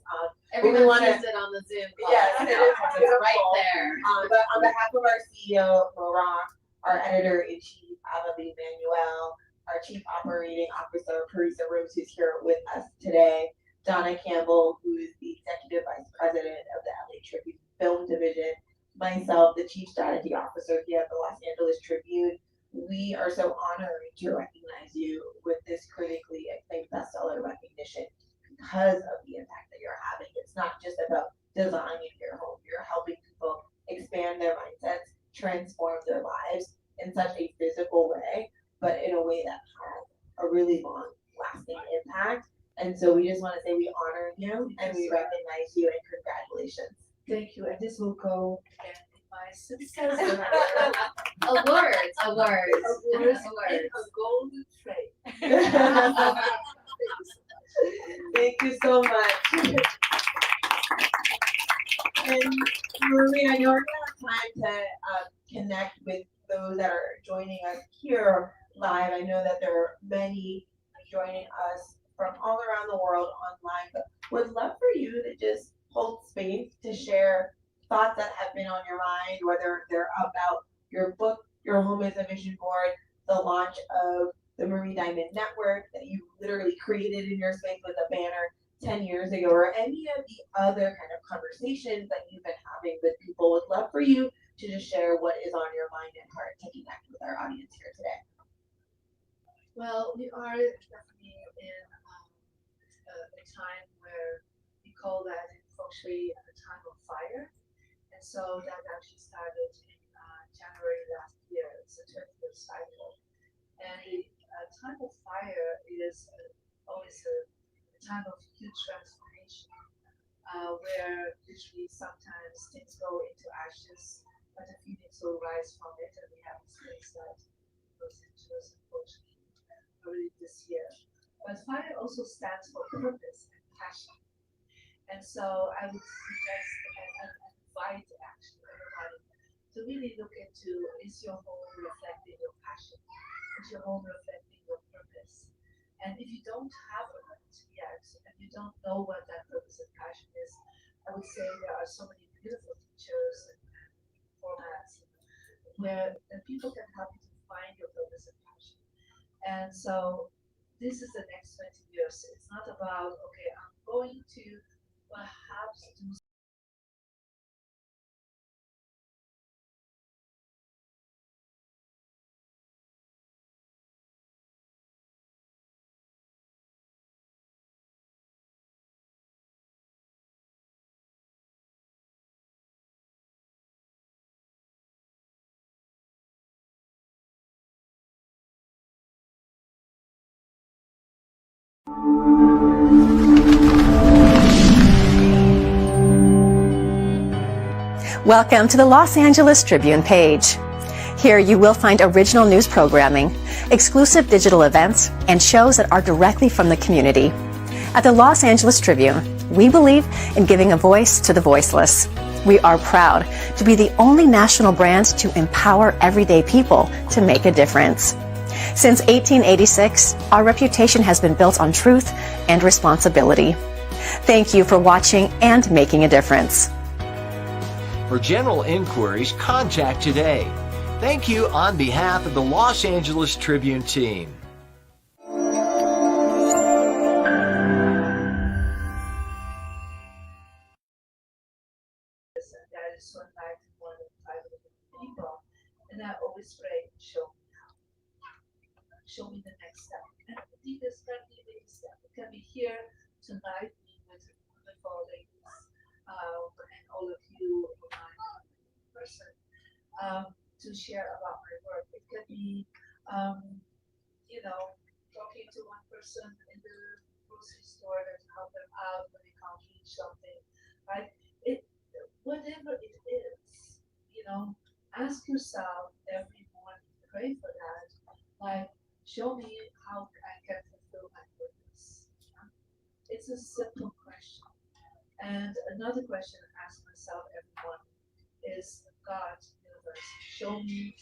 Everyone sees it on the Zoom call. Yes, it is It's beautiful. right there. But on behalf of our CEO, Laurent, our editor-in-chief, Amelie Manuel, our chief operating officer, Parisa Rose, who's here with us today, Donna Campbell, who is the executive vice president of the LA Tribune Film Division, myself, the chief strategy officer here at the Los Angeles Tribune, we are so honored to recognize you with this critically acclaimed bestseller recognition because of the impact that you're having. It's not just about designing your home, you're helping people expand their mindsets, transform their lives in such a physical way, but in a way that has a really long lasting impact. And so we just want to say we honor you and we recognize you and congratulations. Thank you. And this will go in my success Awards. awards in a golden frame. Thank you so much. And Marie, I know we're gonna have time to connect with those that are joining us here live. I know that there are many joining us from all around the world online, but would love for you to just hold space to share thoughts that have been on your mind, whether they're about your book, Your Home is a Vision Board, the launch of the Marie Diamond Network that you literally created in your space with a banner 10 years ago, or any of the other kind of conversations that you've been having with people. Would love for you to just share what is on your mind and heart to connect with our audience here today. Well, we are definitely in a time where we call that in Feng Shui a time of fire. And so that actually started in January last year. It's a 20-year cycle. And the time of fire is always a time of huge transformation, where usually sometimes things go into ashes, but the feelings will rise from it, and we have a space that goes into us, unfortunately, already this year. But fire also stands for purpose and passion. And so I would suggest and invite actually everybody to really look into, is your home reflecting your passion? Is your home reflecting your purpose? And if you don't have it yet, and you don't know what that purpose and passion is, I would say there are so many beautiful teachers and formats where people can help you to find your purpose and passion. And so this is the next 20 years. It's not about, okay, I'm going to perhaps do Welcome to the Los Angeles Tribune page. Here you will find original news programming, exclusive digital events, and shows that are directly from the community. At the Los Angeles Tribune, we believe in giving a voice to the voiceless. We are proud to be the only national brand to empower everyday people to make a difference. Since 1886, our reputation has been built on truth and responsibility. Thank you for watching and making a difference. For general inquiries, contact today. Thank you on behalf of the Los Angeles Tribune team. that is one night more than 500 people, and I always pray, show me the next step. And I think this can be the next step. It can be here tonight with wonderful ladies and all of you in person to share about my work. It could be, talking to one person in the grocery store to help them out when they can't reach something, right? It, whatever it is, ask yourself every morning, pray for that. Like, show me how I can fulfill my purpose. It's a simple question. And another question I ask myself every morning is, God, universe, show me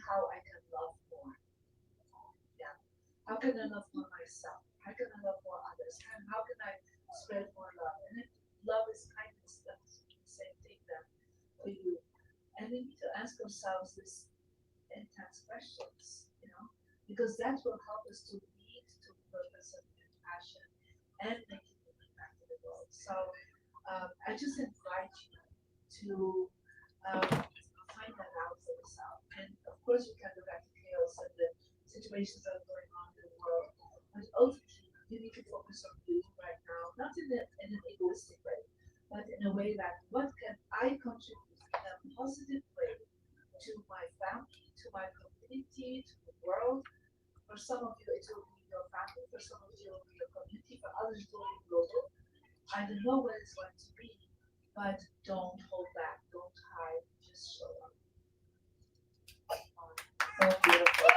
how I can love more. Yeah. How can I love more myself? How can I love more others? And how can I spread more love? And if love is kindness, that's the same thing then for you. And we need to ask ourselves this intense questions, because that will help us to lead to purpose and passion and making an impact in the world. So I just invite you to find that out for yourself. And of course, you can look at the chaos and the situations that are going on in the world, but ultimately, you need to focus on you right now, not in an egoistic way, but in a way that what can I contribute in a positive way to my family, to my community, to the world. For some of you, it will be your family. For some of you, it will be your community. For others, it will be global. I don't know what it's going to be, but don't hold back. Don't hide. Just show up. So beautiful.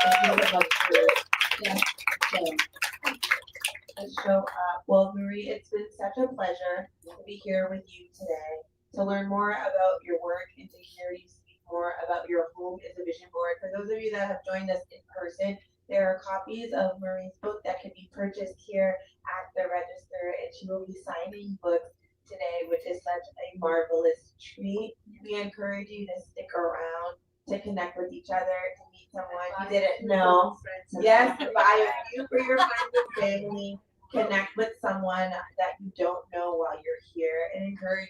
Thank you so much for the show up. Well, Marie, it's been such a pleasure to be here with you today, to learn more about your work and to hear you speak more about your home as a vision board. For those of you that have joined us in person, there are copies of Marie's book that can be purchased here at the register, and she will be signing books today, which is such a marvelous treat. We encourage you to stick around, to connect with each other, to meet someone you didn't know. Yes, buy a few for your friends and family. Connect with someone that you don't know while you're here, and encourage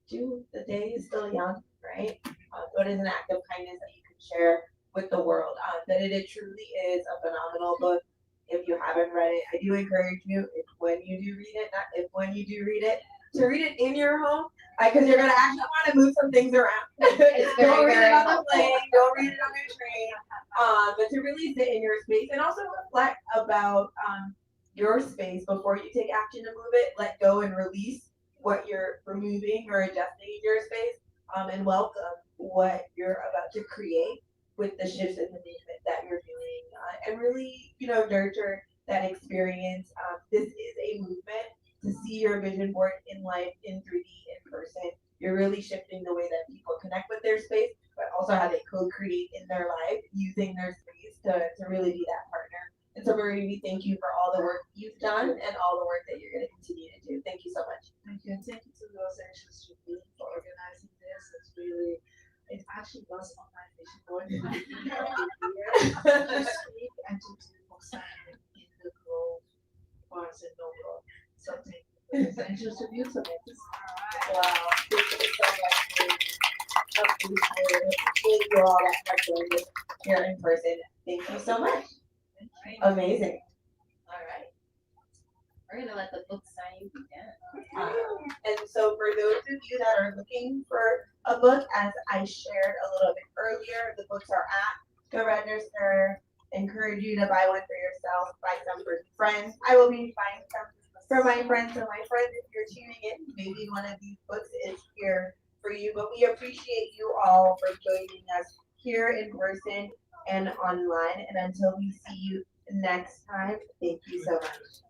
you. The day is still young, right? So it is an act of kindness that you can share with the world. That it truly is a phenomenal book. If you haven't read it, I do encourage you, when you do read it, not if when you do read it, to read it in your home, because you're gonna actually want to move some things around. Don't read it on the plane, don't read it on your train, but to really sit in your space and also reflect about your space before you take action to move it. Let go and release what you're removing or adjusting in your space, and welcome what you're about to create with the shifts in the movement that you're doing, and really, nurture that experience. This is a movement to see your vision board in life, in 3D, in person. You're really shifting the way that people connect with their space, but also how they co-create in their life using their space to really be that partner. And so, Marie, we thank you for all the work you've done and all the work that you're going to continue to do. Thank you so much. Thank you, and thank you to Los Angeles Tribune for organizing this. It actually was on my vision board in the beginning of the year to speak and to do consignment in the Grove, Barnes and Noble. So thank you, Los Angeles Tribune, for making this. Wow. Thank you so much. Appreciate you all that have joined us here in person. Thank you so much. Amazing. All right. We're gonna let the book signing begin. And so for those of you that are looking for a book, as I shared a little bit earlier, the books are at the register. Encourage you to buy one for yourself, buy some for friends. I will be buying some for my friends. So my friends, if you're tuning in, maybe one of these books is here for you. But we appreciate you all for joining us here in person and online. And until we see you next time, thank you so much.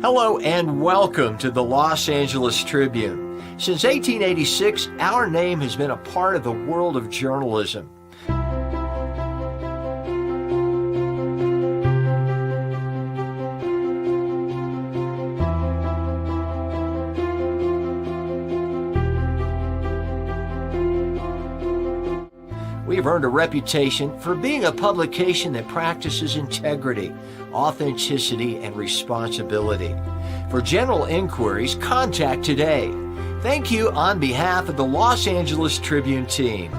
Hello and welcome to the Los Angeles Tribune. Since 1886, our name has been a part of the world of journalism. We've earned a reputation for being a publication that practices integrity, authenticity, and responsibility. For general inquiries, contact today. Thank you on behalf of the Los Angeles Tribune team.